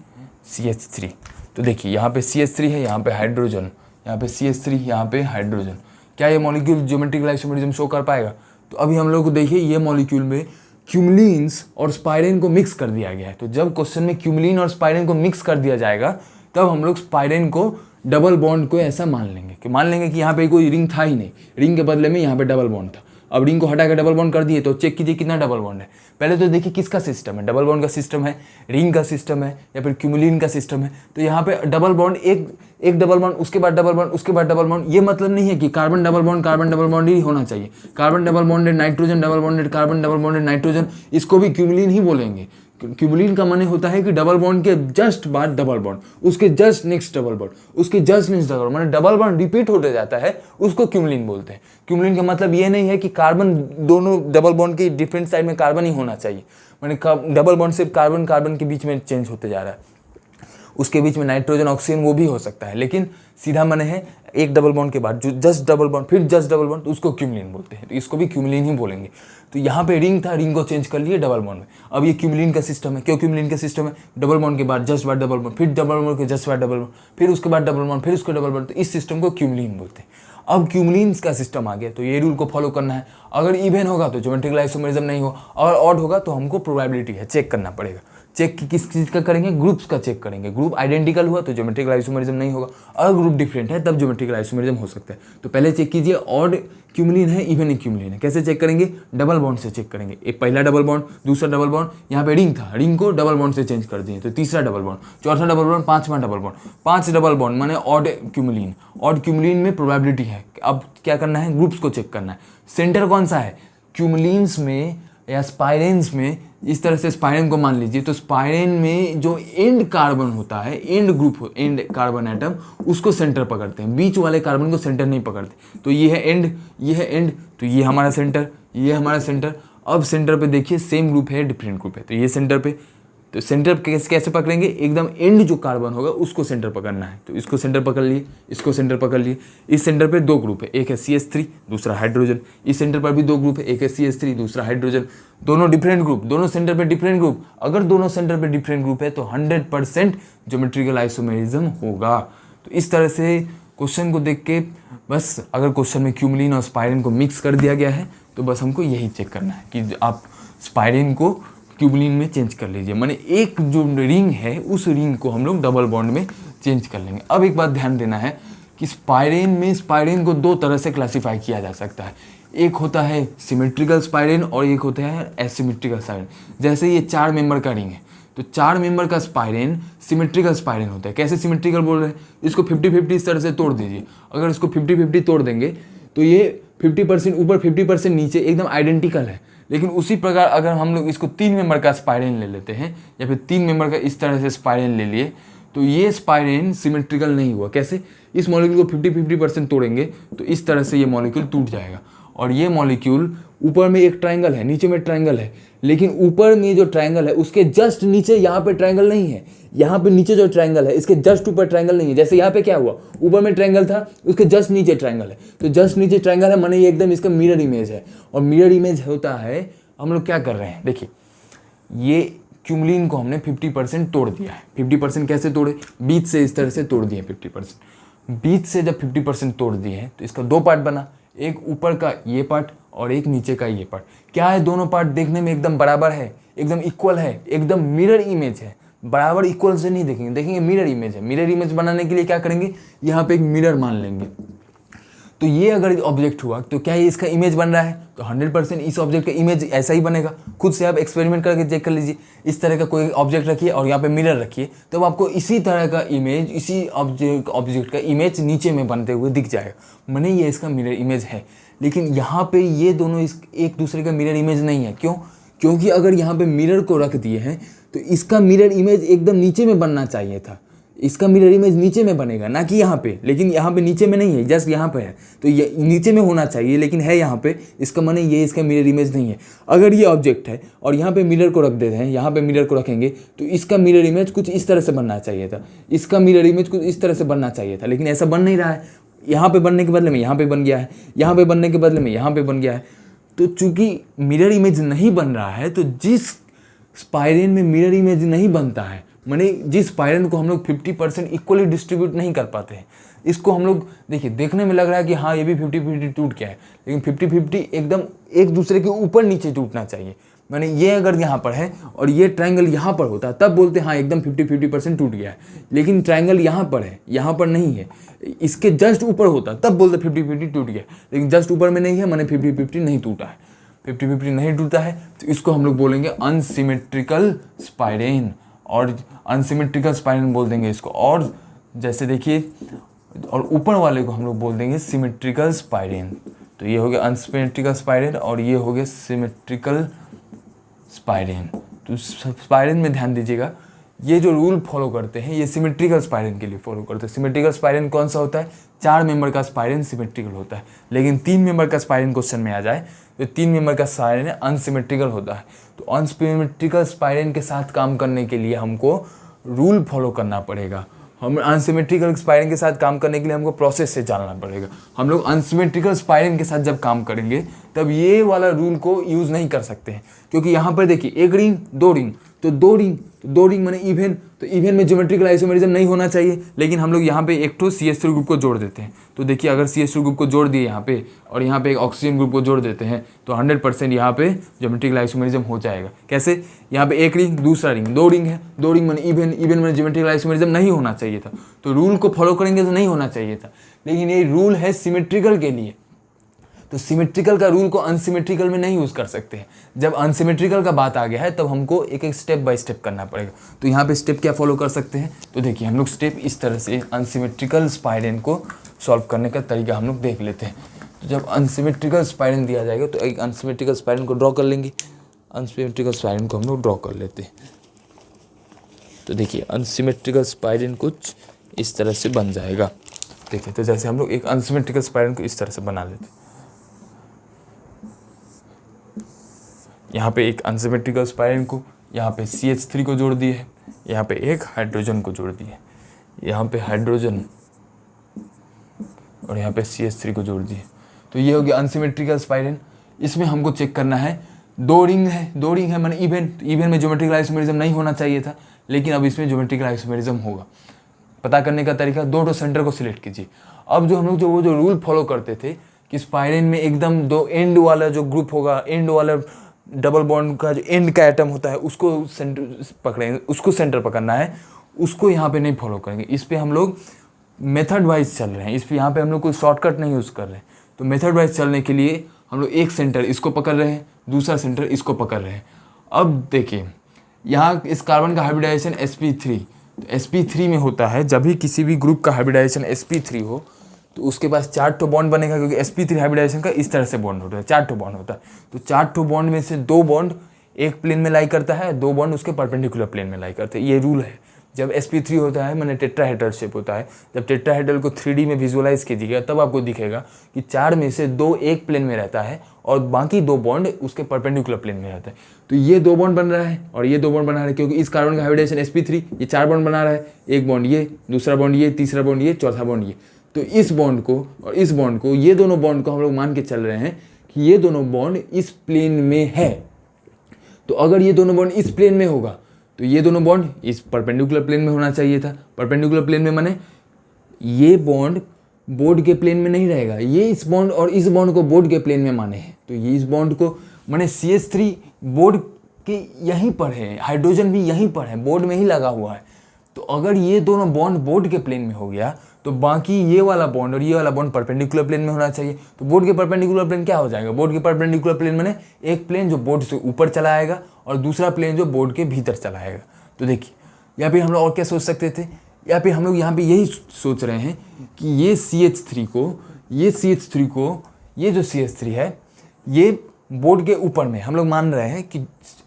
[SPEAKER 1] CH3। तो देखिए यहाँ पे CH3 है, यहाँ पे हाइड्रोजन, यहाँ पे CH3, यहाँ पे हाइड्रोजन। क्या ये मॉलिक्यूल ज्योमेट्रिकल आइसोमेरिज्म शो कर पाएगा? तो अभी हम लोग को देखिए ये मॉलिक्यूल में क्यूमुलिन्स और स्पाइरेन को मिक्स कर दिया गया है। तो जब क्वेश्चन में क्यूमुलिन और स्पाइरेन को मिक्स कर दिया जाएगा तब हम लोग स्पाइरेन को डबल बॉन्ड को ऐसा मान लेंगे कि यहाँ पे कोई रिंग था ही नहीं, रिंग के बदले में यहाँ पे डबल बॉन्ड था। अब रिंग को हटा के डबल बॉन्ड कर दिए, तो चेक कीजिए कितना डबल बॉन्ड है। पहले तो देखिए किसका सिस्टम है, डबल बॉन्ड का सिस्टम है, रिंग का सिस्टम है या फिर क्यूमुलिन का सिस्टम है। तो यहाँ पे डबल बॉन्ड, एक डबल बॉन्ड, उसके बाद डबल बॉन्ड, उसके बाद डबल बॉन्ड। ये मतलब नहीं है कि कार्बन डबल बॉन्ड ही होना चाहिए। Carbon double bonded nitrogen, double bonded carbon, double bonded nitrogen, इसको भी क्यूमुलिन ही बोलेंगे। क्यूमुलिन का माने होता है कि डबल बॉन्ड के जस्ट बाद डबल बॉन्ड, उसके जस्ट नेक्स्ट डबल बॉन्ड, उसके जस्ट नेक्स्ट डबल बॉन्ड, माने डबल बॉन्ड रिपीट होते जाता है, उसको क्यूमुलिन बोलते हैं। क्यूमुलिन का मतलब ये नहीं है कि कार्बन दोनों डबल बॉन्ड के डिफरेंट साइड में कार्बन ही होना चाहिए, माने डबल बॉन्ड सिर्फ कार्बन के बीच में चेंज होते जा रहा है, उसके बीच में नाइट्रोजन ऑक्सीजन वो भी हो सकता है, लेकिन सीधा माने है एक डबल बॉन्ड के बाद जो जस्ट डबल बॉन्ड, फिर जस्ट डबल बॉन्ड, तो उसको क्यूमुलिन बोलते हैं। तो इसको भी क्यूमुलिन ही बोलेंगे। तो यहाँ पे रिंग था, रिंग को चेंज कर लिए डबल बॉन्ड में। अब ये क्यूमुलिन का सिस्टम है। क्यों क्यूमुलिन का सिस्टम है? डबल बॉन्ड के बाद जस्ट बाद डबल बॉन्ड, फिर डबल बॉन्ड के जस्ट बाद डबल बॉन्ड, फिर उसके बाद डबल बॉन्ड, फिर उसके डबल बॉन्ड, तो इस सिस्टम को क्यूमुलिन बोलते हैं। अब क्यूमुलिन्स का सिस्टम आ गया, तो ये रूल को फॉलो करना है। अगर इवन होगा तो ज्योमेट्रिकल आइसोमेरिज्म नहीं होगा, और ऑड होगा तो हमको प्रोबेबिलिटी है, चेक करना पड़ेगा। चेक किस चीज़ का करेंगे? ग्रुप्स का चेक करेंगे। ग्रुप आइडेंटिकल हुआ तो ज्योमेट्रिकल आइसोमेरिज्म नहीं होगा, अगर ग्रुप डिफरेंट है तब ज्योमेट्रिकल आइसोमेरिज्म हो सकता है। तो पहले चेक कीजिए ऑड क्यूमुलिन है इवन क्यूमुलिन है। कैसे चेक करेंगे? डबल बॉन्ड से चेक करेंगे। एक पहला डबल बॉन्ड, दूसरा डबल बॉन्ड, यहाँ पे रिंग था, रिंग को डबल बॉन्ड से चेंज कर दिए तो तीसरा डबल बॉन्ड, चौथा डबल बॉन्ड, पांचवा डबल बॉन्ड, 5 डबल बॉन्ड माने ऑड क्यूमुलिन। ऑड क्यूमुलिन में प्रोबेबिलिटी है। अब क्या करना है? ग्रुप्स को चेक करना है। सेंटर कौन सा है? क्यूमुलिन्स में या स्पाइरेन्स में, इस तरह से स्पाइरेन को मान लीजिए, तो स्पाइरेन में जो एंड कार्बन होता है, and group, and carbon atom, उसको सेंटर पकड़ते हैं, बीच वाले कार्बन को सेंटर नहीं पकड़ते। तो ये है एंड, ये है एंड, तो ये हमारा सेंटर, ये हमारा सेंटर। अब सेंटर पे देखिए सेम ग्रुप है, डिफरेंट ग्रुप है, तो ये सेंटर पे, तो सेंटर कैसे पकड़ेंगे? एकदम एंड जो कार्बन होगा उसको सेंटर पकड़ना है, तो इसको सेंटर पकड़ लिए, इसको सेंटर पकड़ लिए। इस सेंटर पे 2 ग्रुप है, एक है CH3, दूसरा हाइड्रोजन। इस सेंटर पर भी 2 ग्रुप है, एक है CH3, दूसरा हाइड्रोजन। दोनों डिफरेंट ग्रुप, दोनों सेंटर पे डिफरेंट ग्रुप। अगर दोनों सेंटर पे डिफरेंट ग्रुप है तो 100% ज्योमेट्रिकल आइसोमेरिज्म होगा। तो इस तरह से क्वेश्चन को देख के बस, अगर क्वेश्चन में क्यूमुलिन और स्पाइरिन को मिक्स कर दिया गया है तो बस हमको यही चेक करना है कि आप स्पाइरिन को क्यूमुलिन में चेंज कर लीजिए, माने एक जो रिंग है उस रिंग को हम लोग डबल बॉन्ड में चेंज कर लेंगे। अब एक बात ध्यान देना है कि स्पाइरेन को 2 तरह से क्लासीफाई किया जा सकता है। एक होता है सिमेट्रिकल स्पाइरेन और एक होता है एसिमेट्रिकल स्पाइरेन। जैसे ये 4 मेंबर का रिंग है, तो 4 मेंबर का स्पाइरेन सिमेट्रिकल स्पाइरेन होता है। कैसे सिमेट्रिकल बोल रहे हैं? इसको 50-50 इस तरह से तोड़ दीजिए। अगर इसको 50-50 तोड़ देंगे तो ये 50% ऊपर 50% नीचे एकदम आइडेंटिकल है। लेकिन उसी प्रकार अगर हम लोग इसको 3 मेंबर का स्पाइरेन ले लेते हैं या फिर 3 मेंबर का इस तरह से स्पाइरेन ले लिए, तो ये स्पाइरेन सिमेट्रिकल नहीं हुआ। कैसे? इस मॉलिक्यूल को 50-50% तोड़ेंगे तो इस तरह से ये मॉलिक्यूल टूट जाएगा। और ये मॉलिक्यूल ऊपर में एक ट्रायंगल है, नीचे में ट्रायंगल है, लेकिन ऊपर में जो ट्रायंगल है उसके जस्ट नीचे यहाँ पे ट्रायंगल नहीं है। यहाँ पे नीचे जो ट्रायंगल है इसके जस्ट ऊपर ट्रायंगल नहीं है। जैसे यहाँ पे क्या हुआ, ऊपर में ट्रायंगल था, उसके जस्ट नीचे ट्रायंगल है, तो जस्ट नीचे ट्रायंगल है माने ये एकदम इसका मिरर इमेज है। और मिरर इमेज होता है, हम लोग क्या कर रहे हैं देखिए, ये क्यूमुलिन को हमने 50% तोड़ दिया है। 50% कैसे तोड़े? बीच से इस तरह से तोड़ दिए 50%। बीच से जब 50% तोड़ दिए हैं तो इसका 2 पार्ट बना, एक ऊपर का ये पार्ट और एक नीचे का ये पार्ट। क्या है? दोनों पार्ट देखने में एकदम बराबर है, एकदम इक्वल है, एकदम मिरर इमेज है। बराबर इक्वल से नहीं देखेंगे, देखेंगे मिरर इमेज है। मिरर इमेज बनाने के लिए क्या करेंगे? यहाँ पे एक मिरर मान लेंगे। तो ये अगर ऑब्जेक्ट हुआ तो क्या ये इसका इमेज बन रहा है? तो 100% इस ऑब्जेक्ट का इमेज ऐसा ही बनेगा। खुद से आप एक्सपेरिमेंट करके चेक कर लीजिए। इस तरह का कोई ऑब्जेक्ट रखिए और यहाँ पे मिरर रखिए, तो आपको इसी तरह का इमेज, इसी ऑब्जेक्ट का इमेज नीचे में बनते हुए दिख जाएगा, माने ये इसका मिरर इमेज है। लेकिन यहाँ पे ये दोनों एक दूसरे का मिरर इमेज नहीं है। क्यों? क्योंकि अगर यहाँ पे मिरर को रख दिए हैं तो इसका मिरर इमेज एकदम नीचे में बनना चाहिए था। इसका मिरर इमेज नीचे में बनेगा, ना कि यहाँ पे, लेकिन यहाँ पे नीचे में नहीं है, जस्ट यहाँ पे है। तो ये नीचे में होना चाहिए लेकिन है यहाँ पे, इसका माने ये इसका मिरर इमेज नहीं है। अगर ये ऑब्जेक्ट है और यहाँ पे मिरर को रख देते हैं, यहाँ पे मिरर को रखेंगे तो इसका मिरर इमेज कुछ इस तरह से बनना चाहिए था, इसका मिरर इमेज कुछ इस तरह से बनना चाहिए था, लेकिन ऐसा बन नहीं रहा है। यहाँ पे बनने के बदले में यहाँ पे बन गया है, यहाँ पे बनने के बदले में यहाँ पे बन गया है। तो चूंकि मिरर इमेज नहीं बन रहा है, तो जिस स्पाइरेन में मिरर इमेज नहीं बनता है, माने जिस स्पाइरेन को हम लोग 50% इक्वली डिस्ट्रीब्यूट नहीं कर पाते हैं, इसको हम लोग देखिए, देखने में लग रहा है कि हाँ ये भी 50-50 टूट गया है, लेकिन 50-50 एकदम एक दूसरे के ऊपर नीचे टूटना चाहिए। माने ये अगर यहाँ पर है और ये ट्रायंगल यहाँ पर होता तब बोलते हाँ एकदम 50-50% टूट गया है, लेकिन ट्रायंगल यहाँ पर है, यहाँ पर नहीं है, इसके जस्ट ऊपर होता तब बोलते 50-50 टूट गया, लेकिन जस्ट ऊपर में नहीं है, माने 50-50 नहीं टूटा है। 50-50 नहीं टूटा है तो इसको हम लोग बोलेंगे अनसिमेट्रिकल स्पाइरेन, और अनसिमेट्रिकल स्पाइरेन बोल देंगे इसको। और जैसे देखिए, और ऊपर वाले को हम लोग बोल देंगे सिमेट्रिकल स्पाइरेन। तो ये हो गया अनसिमेट्रिकल स्पाइरेन और ये हो गया सिमेट्रिकल स्पाइरेन। तो स्पाइरेन में ध्यान दीजिएगा, ये जो रूल फॉलो करते हैं ये सिमेट्रिकल स्पाइरेन के लिए फॉलो करते हैं। सिमेट्रिकल स्पाइरेन कौन सा होता है? 4 मेंबर का स्पाइरेन सिमेट्रिकल होता है, लेकिन 3 मेंबर का स्पाइरेन क्वेश्चन में आ जाए तो 3 मेंबर का स्पाइरेन अनसिमेट्रिकल होता है। तो अनसिमेट्रिकल स्पाइरेन के साथ काम करने के लिए हमको रूल फॉलो करना पड़ेगा। हम अनसिमेट्रिकल स्पाइरेन के साथ काम करने के लिए हमको प्रोसेस से जानना पड़ेगा। हम लोग अनसिमेट्रिकल स्पाइरेन के साथ जब काम करेंगे तब ये वाला रूल को यूज़ नहीं कर सकते हैं, क्योंकि यहाँ पर देखिए एक रिंग 2 रिंग, तो दो रिंग माने इवन, तो इवन में ज्योमेट्रिकल आइसोमेरिज्म नहीं होना चाहिए, लेकिन हम लोग यहाँ पे एक तो CH3 ग्रुप को जोड़ देते हैं। तो देखिए अगर CH3 ग्रुप को जोड़ दिए यहाँ पे और यहाँ पे एक ऑक्सीजन ग्रुप को जोड़ देते हैं तो 100% यहाँ पे ज्योमेट्रिकल आइसोमेरिज्म हो जाएगा। कैसे? यहाँ पे एक रिंग दूसरा रिंग, दो रिंग है, दो रिंग माने इवन में ज्योमेट्रिकल आइसोमेरिज्म नहीं होना चाहिए था। तो रूल को फॉलो करेंगे तो नहीं होना चाहिए था, लेकिन ये रूल है सिमेट्रिकल के लिए। तो सिमेट्रिकल का रूल को अनसिमेट्रिकल में नहीं यूज़ कर सकते हैं। जब अनसिमेट्रिकल का बात आ गया है तब हमको एक एक स्टेप बाय स्टेप करना पड़ेगा। तो यहाँ पे स्टेप क्या फॉलो कर सकते हैं? तो देखिए हम लोग स्टेप इस तरह से अनसिमेट्रिकल स्पाइरेन को सॉल्व करने का तरीका हम लोग देख लेते हैं। तो जब अनसिमेट्रिकल स्पाइरेन दिया जाएगा तो एक अनसिमेट्रिकल स्पाइरेन को ड्रॉ कर लेंगे। अनसिमेट्रिकल स्पाइरेन को हम लोग ड्रॉ कर लेते हैं। तो देखिए अनसिमेट्रिकल स्पाइरेन कुछ इस तरह से बन जाएगा। देखिए तो जैसे हम लोग एक अनसिमेट्रिकल स्पाइरेन को इस तरह से बना लेते हैं। यहाँ पे एक अनसिमेट्रिकल स्पाइरेन को यहाँ पे CH3 को जोड़ दिए है, यहाँ पे एक हाइड्रोजन को जोड़ दिए, यहाँ पे हाइड्रोजन और यहाँ पे CH3 को जोड़ दिए। तो ये हो गया अनसिमेट्रिकल स्पाइरेन। इसमें हमको चेक करना है दो रिंग है माने इवन में ज्योमेट्रिकल आइसोमेरिज्म नहीं होना चाहिए था, लेकिन अब इसमें ज्योमेट्रिकल आइसोमेरिज्म होगा। पता करने का तरीका, दो सेंटर को सिलेक्ट कीजिए। अब जो हम लोग वो जो रूल फॉलो करते थे कि स्पाइरेन में एकदम दो एंड वाला जो ग्रुप होगा, एंड वाला डबल बॉन्ड का जो एंड का एटम होता है उसको सेंटर पकड़ेंगे, उसको सेंटर पकड़ना है, उसको यहाँ पे नहीं फॉलो करेंगे। इस पे हम लोग मेथड वाइज चल रहे हैं, इस पे यहाँ पे हम लोग कोई शॉर्टकट नहीं यूज़ कर रहे हैं। तो मेथड वाइज चलने के लिए हम लोग एक सेंटर इसको पकड़ रहे हैं, दूसरा सेंटर इसको पकड़ रहे हैं। अब देखिए यहाँ इस कार्बन का हाइब्रिडाइजेशन sp3, तो sp3 में होता है जब भी किसी भी ग्रुप का हाइब्रिडाइजेशन sp3 हो तो उसके पास 4 ठो बॉन्ड बनेगा, क्योंकि sp3 हाइब्रिडाइजेशन का इस तरह से बॉन्ड होता है, 4 ठो बॉन्ड होता है। तो 4 ठो बॉन्ड में से 2 बॉन्ड एक प्लेन में लाई करता है, 2 बॉन्ड उसके परपेंडिकुलर प्लेन में लाई करते हैं। ये रूल है। जब sp3 होता है माने टेट्राहेड्रल शेप होता है, जब टेट्राहेड्रल को 3D में विजुअलाइज कीजिएगा तब आपको दिखेगा कि 4 में से 2 एक प्लेन में रहता है और बाकी 2 बॉन्ड उसके परपेंडिकुलर प्लेन में रहता है। तो ये 2 बॉन्ड बन रहा है और ये 2 बॉन्ड बना रहा है, क्योंकि इस कार्बन का हाइब्रिडाइजेशन sp3, ये 4 बॉन्ड बना रहा है, एक बॉन्ड ये, दूसरा बॉन्ड ये, तीसरा बॉन्ड ये, चौथा बॉन्ड ये। तो इस बॉन्ड को और इस बॉन्ड को, ये दोनों बॉन्ड को हम लोग मान के चल रहे हैं कि ये दोनों बॉन्ड इस प्लेन में है। तो अगर ये दोनों बॉन्ड इस प्लेन में होगा तो ये दोनों बॉन्ड इस परपेंडिकुलर प्लेन में होना चाहिए था। परपेंडिकुलर प्लेन में माने ये बॉन्ड बोर्ड के प्लेन में नहीं रहेगा, ये इस बॉन्ड और इस बॉन्ड को बोर्ड के प्लेन में माने हैं। तो ये इस बॉन्ड को माने CH3 बोर्ड के यहीं पर है, हाइड्रोजन भी यहीं पर है, बोर्ड में ही लगा हुआ है। तो अगर ये दोनों बॉन्ड बोर्ड के प्लेन में हो गया तो बाकी ये वाला बॉन्ड और ये वाला बॉन्ड परपेंडिकुलर प्लेन में होना चाहिए। तो बोर्ड के परपेंडिकुलर प्लेन क्या हो जाएगा? बोर्ड के परपेंडिकुलर प्लेन माने एक प्लेन जो बोर्ड से ऊपर चला आएगा और दूसरा प्लेन जो बोर्ड के भीतर चला आएगा। तो देखिए यहाँ पे हम लोग और क्या सोच सकते थे, यहाँ पे हम लोग यहाँ पे यही सोच रहे हैं कि ये CH3 को ये जो CH3 है ये बोर्ड के ऊपर में हम लोग मान रहे हैं कि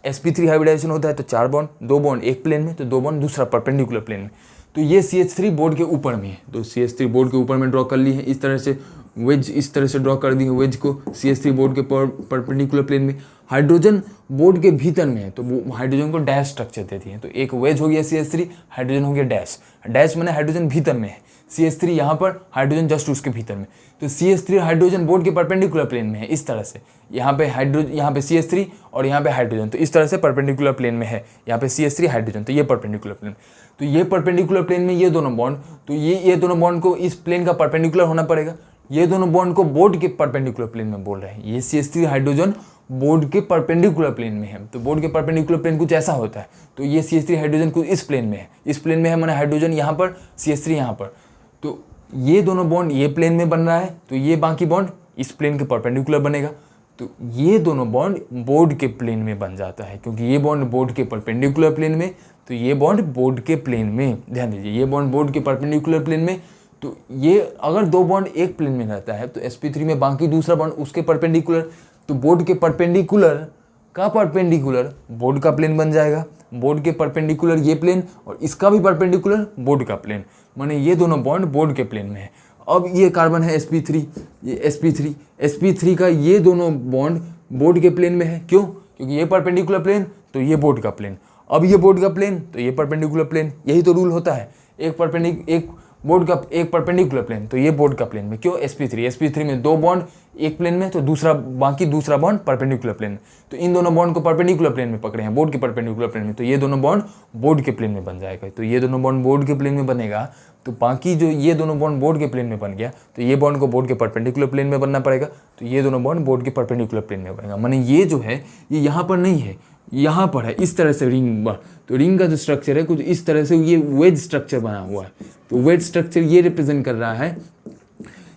[SPEAKER 1] sp3 हाइब्रिडाइजेशन होता है तो 4 बॉन्ड, 2 बॉन्ड एक प्लेन में, तो 2 बॉन्ड दूसरा परपेंडिकुलर प्लेन में। तो ये CH3 बोर्ड के ऊपर में है, तो CH3 बोर्ड के ऊपर में ड्रॉ कर ली है। इस तरह से वेज इस तरह से ड्रॉ कर दी है वेज को CH3 बोर्ड के परपेंडिकुलर प्लेन में। हाइड्रोजन बोर्ड के भीतर में है तो वो हाइड्रोजन को डैश स्ट्रक्चर देती है। तो एक वेज हो गया CH3, हाइड्रोजन हो गया डैश, डैश माने हाइड्रोजन भीतर में है, CH3 यहाँ पर, हाइड्रोजन जस्ट उसके भीतर में। तो CH3 हाइड्रोजन बोर्ड के परपेंडिकुलर प्लेन में है इस तरह से, यहाँ पे CH3 और यहाँ पे हाइड्रोजन, तो इस तरह से परपेंडिकुलर प्लेन में है। यहाँ पे CH3 हाइड्रोजन, तो ये परपेंडिकुलर प्लेन, तो ये परपेंडिकुलर प्लेन में ये दोनों बॉन्ड, तो ये दोनों बॉन्ड को इस प्लेन का परपेंडिकुलर होना पड़ेगा। ये दोनों बॉन्ड को बोर्ड के परपेंडिकुलर प्लेन में बोल रहे हैं। ये CH3 हाइड्रोजन बोर्ड के परपेंडिकुलर प्लेन में है, तो बोर्ड के परपेंडिकुलर प्लेन कुछ ऐसा होता है। तो ये CH3 हाइड्रोजन कुछ इस प्लेन में है, इस प्लेन में है माने हाइड्रोजन यहाँ पर, CH3 यहाँ पर। तो ये दोनों बॉन्ड ये प्लेन में बन रहा है, तो ये बाकी बॉन्ड इस प्लेन के परपेंडिकुलर बनेगा। तो ये दोनों बॉन्ड बोर्ड के प्लेन में बन जाता है, क्योंकि ये बॉन्ड बोर्ड के परपेंडिकुलर प्लेन में, तो ये बॉन्ड बोर्ड के प्लेन में, ध्यान दीजिए ये बॉन्ड बोर्ड के परपेंडिकुलर प्लेन में। तो ये अगर 2 बॉन्ड एक प्लेन में रहता है तो sp3 में बाकी दूसरा बॉन्ड उसके परपेंडिकुलर, तो बोर्ड के परपेंडिकुलर का परपेंडिकुलर बोर्ड का प्लेन बन जाएगा। बोर्ड के परपेंडिकुलर ये प्लेन और इसका भी परपेंडिकुलर बोर्ड का प्लेन, माने ये दोनों बॉन्ड बोर्ड के प्लेन में है। अब ये कार्बन है sp3, ये sp3 का ये दोनों बॉन्ड बोर्ड के प्लेन में है। क्यों? क्योंकि ये परपेंडिकुलर प्लेन तो ये बोर्ड का प्लेन, अब ये बोर्ड का प्लेन तो ये परपेंडिकुलर प्लेन, यही तो रूल होता है। एक बोर्ड का एक परपेंडिकुलर प्लेन, तो ये बोर्ड का प्लेन में, क्यों sp3 में 2 बॉन्ड एक प्लेन में, तो बाकी दूसरा बॉन्ड परपेंडिकुलर प्लेन में, तो इन दोनों बॉन्ड को परपेंडिकुलर प्लेन में पकड़े हैं, बोर्ड के परपेंडिकुलर प्लेन में, तो ये दोनों बॉन्ड बोर्ड के प्लेन में बन जाएगा। तो ये दोनों बॉन्ड बोर्ड के प्लेन में बनेगा, तो बाकी जो ये दोनों बॉन्ड बोर्ड के प्लेन में बन गया, तो ये बॉन्ड को बोर्ड के परपेंडिकुलर प्लेन में बनना पड़ेगा, तो ये दोनों बॉन्ड बोर्ड के परपेंडिकुलर प्लेन में बनेगा। माने ये जो है ये यहाँ पर नहीं है, यहाँ पर है, इस तरह से रिंग। तो रिंग का जो स्ट्रक्चर है कुछ इस तरह से, ये वेज स्ट्रक्चर बना हुआ है। तो वेज स्ट्रक्चर ये रिप्रेजेंट कर रहा है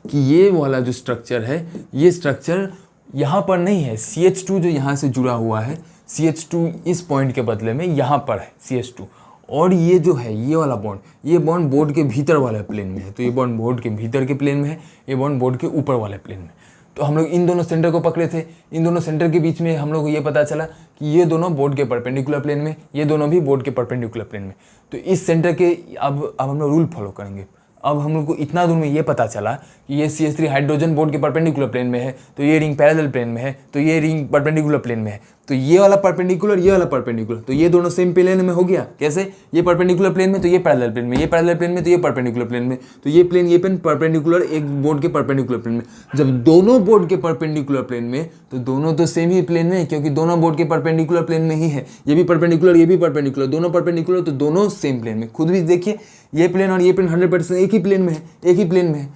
[SPEAKER 1] कि ये वाला जो स्ट्रक्चर है, ये स्ट्रक्चर यहाँ पर नहीं है, CH2 जो यहाँ से जुड़ा हुआ है, CH2 इस पॉइंट के बदले में यहाँ पर है CH2, और ये जो है ये वाला बॉन्ड, ये बॉन्ड बोर्ड के भीतर वाले प्लेन में है, तो ये बॉन्ड बोर्ड के भीतर के प्लेन में है, ये बॉन्ड बोर्ड के ऊपर वाले प्लेन में। तो हम लोग इन दोनों सेंटर को पकड़े थे, इन दोनों सेंटर के बीच में हम लोग को ये पता चला कि ये दोनों बोर्ड के परपेंडिकुलर प्लेन में, ये दोनों भी बोर्ड के परपेंडिकुलर प्लेन में। तो इस सेंटर के अब हम लोग रूल फॉलो करेंगे। अब हम लोग को इतना दूर में ये पता चला कि ये CH3 हाइड्रोजन बोर्ड के परपेंडिकुलर प्लेन में है, तो ये रिंग पैरेलल प्लेन में है, तो ये रिंग परपेंडिकुलर प्लेन में है, तो ये वाला परपेंडिकुलर, ये वाला परपेंडिकुलर, तो ये दोनों सेम प्लेन में हो गया। कैसे? ये परपेंडिकुलर प्लेन में तो ये पैरेलल प्लेन में, ये पैरेलल प्लेन में तो ये परपेंडिकुलर प्लेन में, तो ये प्लेन परपेंडिकुलर एक बोर्ड के परपेंडिकुलर प्लेन में। जब दोनों बोर्ड के परपेंडिकुलर प्लेन में, तो दोनों तो सेम ही प्लेन में, क्योंकि दोनों बोर्ड के परपेंडिकुलर प्लेन में ही है, ये भी परपेंडिकुलर, ये भी परपेंडिकुलर, दोनों परपेंडिकुलर, तो दोनों सेम प्लेन में। खुद भी देखिए ये प्लेन और ये प्लेन 100% एक ही प्लेन में है, एक ही प्लेन में है।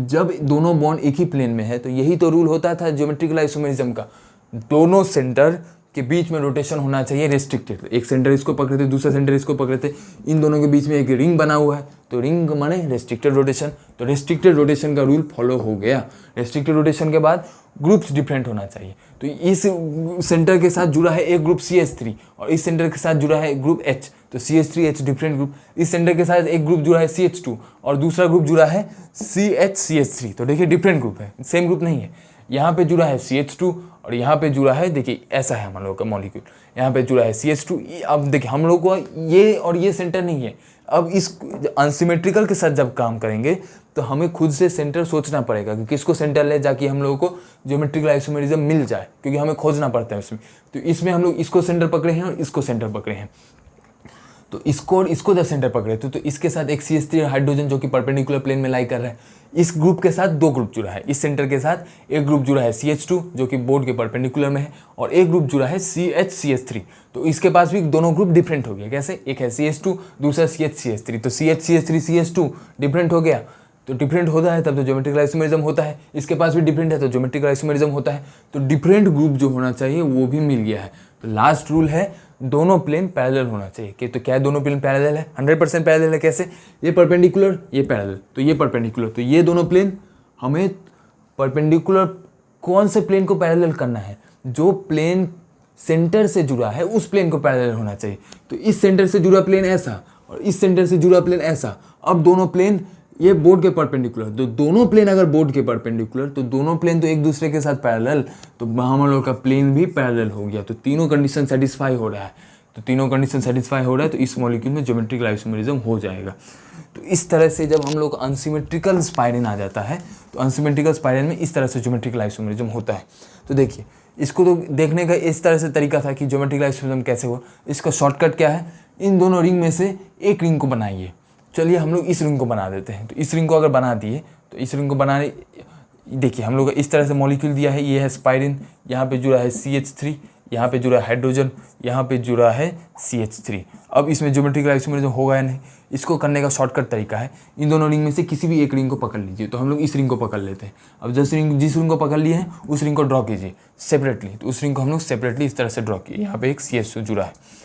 [SPEAKER 1] जब दोनों बॉन्ड एक ही प्लेन में है, तो यही तो रूल होता था ज्योमेट्रिकल आइसोमेरिज्म का, दोनों सेंटर के बीच में रोटेशन होना चाहिए रेस्ट्रिक्टेड। एक सेंटर इसको पकड़े थे, दूसरा सेंटर इसको पकड़े थे, इन दोनों के बीच में एक रिंग बना हुआ है, तो रिंग माने रेस्ट्रिक्टेड रोटेशन, तो रेस्ट्रिक्टेड रोटेशन का रूल फॉलो हो गया। रेस्ट्रिक्टेड रोटेशन के बाद ग्रुप्स डिफरेंट होना चाहिए, तो इस सेंटर के साथ जुड़ा है एक ग्रुप CH3 और इस सेंटर के साथ जुड़ा है एक ग्रुप H, तो CH3H डिफरेंट ग्रुप। इस सेंटर के साथ एक ग्रुप जुड़ा है CH2 और दूसरा ग्रुप जुड़ा है CH3, तो देखिए डिफरेंट ग्रुप है, सेम ग्रुप नहीं है। यहाँ पे जुड़ा है CH2 और यहाँ पे जुड़ा है, देखिए ऐसा है हम लोग का मॉलिक्यूल, यहाँ पे जुड़ा है CH2। अब देखिए हम लोग को ये और ये सेंटर नहीं है। अब इस अनसिमेट्रिकल के साथ जब काम करेंगे तो हमें खुद से सेंटर सोचना पड़ेगा कि किसको सेंटर ले जाके हम लोगों को ज्योमेट्रिकल आइसोमेरिज्म मिल जाए, क्योंकि हमें खोजना पड़ता है उसमें। तो इसमें हम लोग इसको सेंटर पकड़े हैं और इसको सेंटर पकड़े हैं, तो इसको और इसको जब सेंटर पकड़े थे, तो इसके साथ एक CH3 हाइड्रोजन जो कि परपेंडिकुलर प्लेन में लाई कर रहा है, इस ग्रुप के साथ दो ग्रुप जुड़ा है। इस सेंटर के साथ एक ग्रुप जुड़ा है CH2 जो कि बोर्ड के परपेंडिकुलर में है, और एक ग्रुप जुड़ा है CH3, तो इसके पास भी दोनों ग्रुप डिफरेंट हो गया। कैसे? एक है CH2, दूसरा CH3, तो CH3 डिफरेंट हो गया। तो डिफरेंट होता है तब तो ज्योमेट्रिकल आइसोमेरिज्म होता है, इसके पास भी डिफरेंट है तो ज्योमेट्रिकल आइसोमेरिज्म होता है। तो डिफरेंट ग्रुप जो होना चाहिए वो भी मिल गया है। तो लास्ट रूल है दोनों प्लेन पैरेलल होना चाहिए। कि तो क्या दोनों प्लेन पैरेलल है? 100% पैरेलल है। कैसे? ये परपेंडिकुलर, ये पैरेलल, तो ये परपेंडिकुलर, तो ये दोनों प्लेन हमें परपेंडिकुलर कौन से प्लेन को पैरेलल करना है? जो प्लेन सेंटर से जुड़ा है उस प्लेन को पैरेलल होना चाहिए। तो इस सेंटर से जुड़ा प्लेन ऐसा और इस सेंटर से जुड़ा प्लेन ऐसा। अब दोनों प्लेन ये बोर्ड के परपेंडिकुलर, तो दोनों प्लेन अगर बोर्ड के परपेंडिकुलर, तो दोनों प्लेन तो एक दूसरे के साथ पैरेलल, तो हम लोग का प्लेन भी पैरेलल हो गया। तो तीनों कंडीशन सेटिस्फाई हो रहा है, तो तीनों कंडीशन सेटिस्फाई हो रहा है, तो इस मॉलिक्यूल में ज्योमेट्रिकल आइसोमेरिज्म हो जाएगा। तो इस तरह से जब हम लोग अनसिमेट्रिकल स्पाइरन आ जाता है, तो अनसिमेट्रिकल स्पाइरन में इस तरह से ज्योमेट्रिकल आइसोमेरिज्म होता है। तो देखिए इसको तो देखने का इस तरह से तरीका था कि ज्योमेट्रिकल आइसोमेरिज्म कैसे हो। इसका शॉर्टकट क्या है? इन दोनों रिंग में से एक रिंग को बनाइए। चलिए हम लोग इस रिंग को बना देते हैं। तो इस रिंग को अगर बना दिए, तो इस रिंग को बनाने, देखिए हम लोग इस तरह से मॉलिक्यूल दिया है, ये है स्पाइरिन, यहाँ पे जुड़ा है CH3, यहाँ पे जुड़ा है हाइड्रोजन, यहाँ पे जुड़ा है CH3। अब इसमें ज्योमेट्रिकल आइसोमेरिज्म होगा या नहीं, इसको करने का शॉर्टकट तरीका है, इन दोनों रिंग में से किसी भी एक रिंग को पकड़ लीजिए। तो हम लोग इस रिंग को पकड़ लेते हैं। अब जिस रिंग को पकड़ लिए हैं उस रिंग को ड्रॉ कीजिए सेपरेटली। तो उस रिंग को हम लोग सेपरेटली इस तरह से ड्रॉ किए। यहाँ पे एक CH2 जुड़ा है।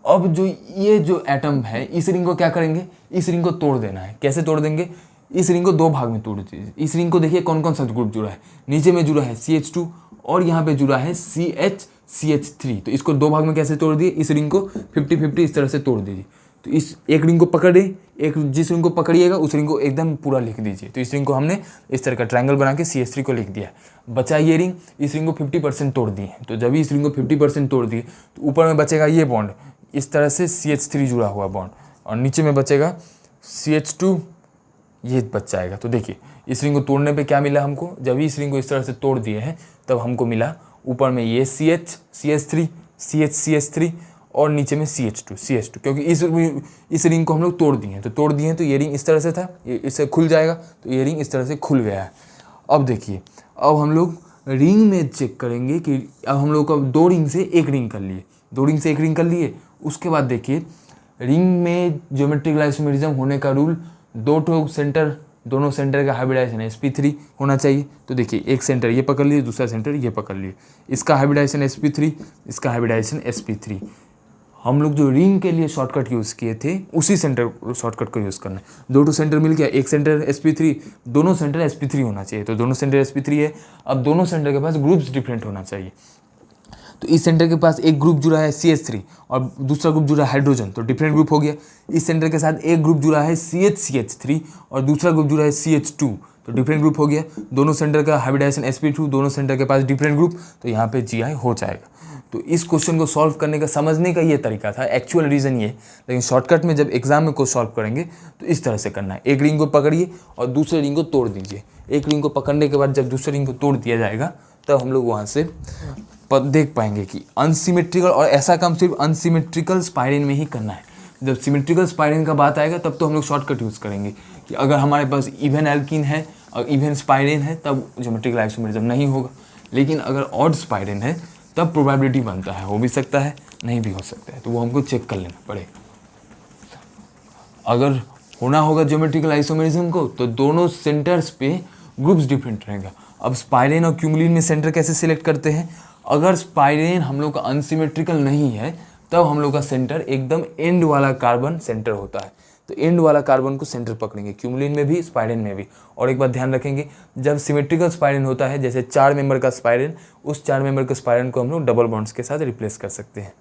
[SPEAKER 1] अब जो ये जो एटम है, इस रिंग को क्या करेंगे? इस रिंग को तोड़ देना है। कैसे तोड़ देंगे? इस रिंग को दो भाग में तोड़ दीजिए। इस रिंग को देखिए कौन कौन सा ग्रुप जुड़ा है। नीचे में जुड़ा है CH2 और यहाँ पे जुड़ा है CH3। तो इसको दो भाग में कैसे तोड़ दिए? इस रिंग को 50-50 इस तरह से तोड़ दीजिए। तो इस एक रिंग को पकड़े, एक जिस रिंग को पकड़िएगा उस रिंग को एकदम पूरा लिख दीजिए। तो इस रिंग को हमने इस तरह का ट्रायंगल बना के CH3 को लिख दिया। बचा ये रिंग, इस रिंग को 50% तोड़ दिए। तो जब इस रिंग को 50% तोड़ दिए, तो ऊपर में बचेगा ये बॉन्ड, इस तरह से CH3 जुड़ा हुआ बॉन्ड, और नीचे में बचेगा CH2, ये बच जाएगा। तो देखिए इस रिंग को तोड़ने पे क्या मिला हमको? जब इस रिंग को इस तरह से तोड़ दिए हैं तब हमको मिला ऊपर में ये CH, CH3, CH, CH3 और नीचे में CH2 क्योंकि इस रिंग को हम लोग तोड़ दिए हैं, तो ये रिंग इस तरह से था, ये इससे खुल जाएगा, तो ये रिंग इस तरह से खुल गया है। अब देखिए, अब हम लोग रिंग में चेक करेंगे कि अब हम लोग को 2 रिंग से एक रिंग कर लिए, उसके बाद देखिए रिंग में ज्योमेट्रिकल आइसोमेरिज्म होने का रूल, दोनों सेंटर का हाइब्रिडाइजेशन sp3 होना चाहिए। तो देखिए एक सेंटर ये पकड़ लिए, दूसरा सेंटर ये पकड़ लिए, इसका हाइब्रिडाइजेशन sp3, इसका हाइब्रिडाइजेशन sp3। हम लोग जो रिंग के लिए शॉर्टकट यूज़ किए थे उसी सेंटर शॉर्टकट को यूज़ करना है। 2 सेंटर मिल गया, एक सेंटर sp3, दोनों सेंटर sp3 होना चाहिए, तो दोनों सेंटर sp3 है। अब दोनों सेंटर के पास ग्रुप्स डिफरेंट होना चाहिए, तो इस सेंटर के पास एक ग्रुप जुड़ा है CH3 और दूसरा ग्रुप जुड़ा है हाइड्रोजन, तो डिफरेंट ग्रुप हो गया। इस सेंटर के साथ एक ग्रुप जुड़ा है CH3 और दूसरा ग्रुप जुड़ा है CH2, तो डिफरेंट ग्रुप हो गया। दोनों सेंटर का हाइब्रिडाइजेशन sp2, दोनों सेंटर के पास डिफरेंट ग्रुप, तो यहाँ पे Gi हो जाएगा। तो इस क्वेश्चन को सॉल्व करने का, समझने का ये तरीका था, एक्चुअल रीज़न ये, लेकिन शॉर्टकट में जब एग्जाम में कुछ सॉल्व करेंगे तो इस तरह से करना है। एक रिंग को पकड़िए और दूसरे रिंग को तोड़ दीजिए। एक रिंग को पकड़ने के बाद जब दूसरे रिंग को तोड़ दिया जाएगा तब हम लोग वहाँ से देख पाएंगे कि अनसिमेट्रिकल, और ऐसा काम सिर्फ अनसिमेट्रिकल स्पाइरेन में ही करना है। जब सिमेट्रिकल स्पाइरेन का बात आएगा तब तो हम लोग शॉर्टकट यूज़ करेंगे कि अगर हमारे पास इवन एल्कीन है और इवन स्पाइरेन है तब ज्योमेट्रिकल आइसोमेरिज्म नहीं होगा, लेकिन अगर ऑड स्पाइरेन है तब प्रोबेबिलिटी बनता है, हो भी सकता है नहीं भी हो सकता है, तो वो हमको चेक कर लेना पड़ेगा। अगर होना होगा ज्योमेट्रिकल आइसोमेरिज्म को तो दोनों सेंटर्स पे ग्रुप्स डिफरेंट रहेगा। अब स्पाइरेन और क्यूमुलिन में सेंटर कैसे सिलेक्ट करते हैं? अगर स्पाइरेन हम लोग का अनसिमेट्रिकल नहीं है तब हम लोग का सेंटर एकदम एंड वाला कार्बन सेंटर होता है, तो एंड वाला कार्बन को सेंटर पकड़ेंगे, क्यूमुलिन में भी स्पाइरेन में भी। और एक बात ध्यान रखेंगे, जब सिमेट्रिकल स्पाइरेन होता है, जैसे 4 मेंबर का स्पाइरेन, उस 4 मेंबर के स्पाइरेन को हम लोग डबल बॉन्ड्स के साथ रिप्लेस कर सकते हैं।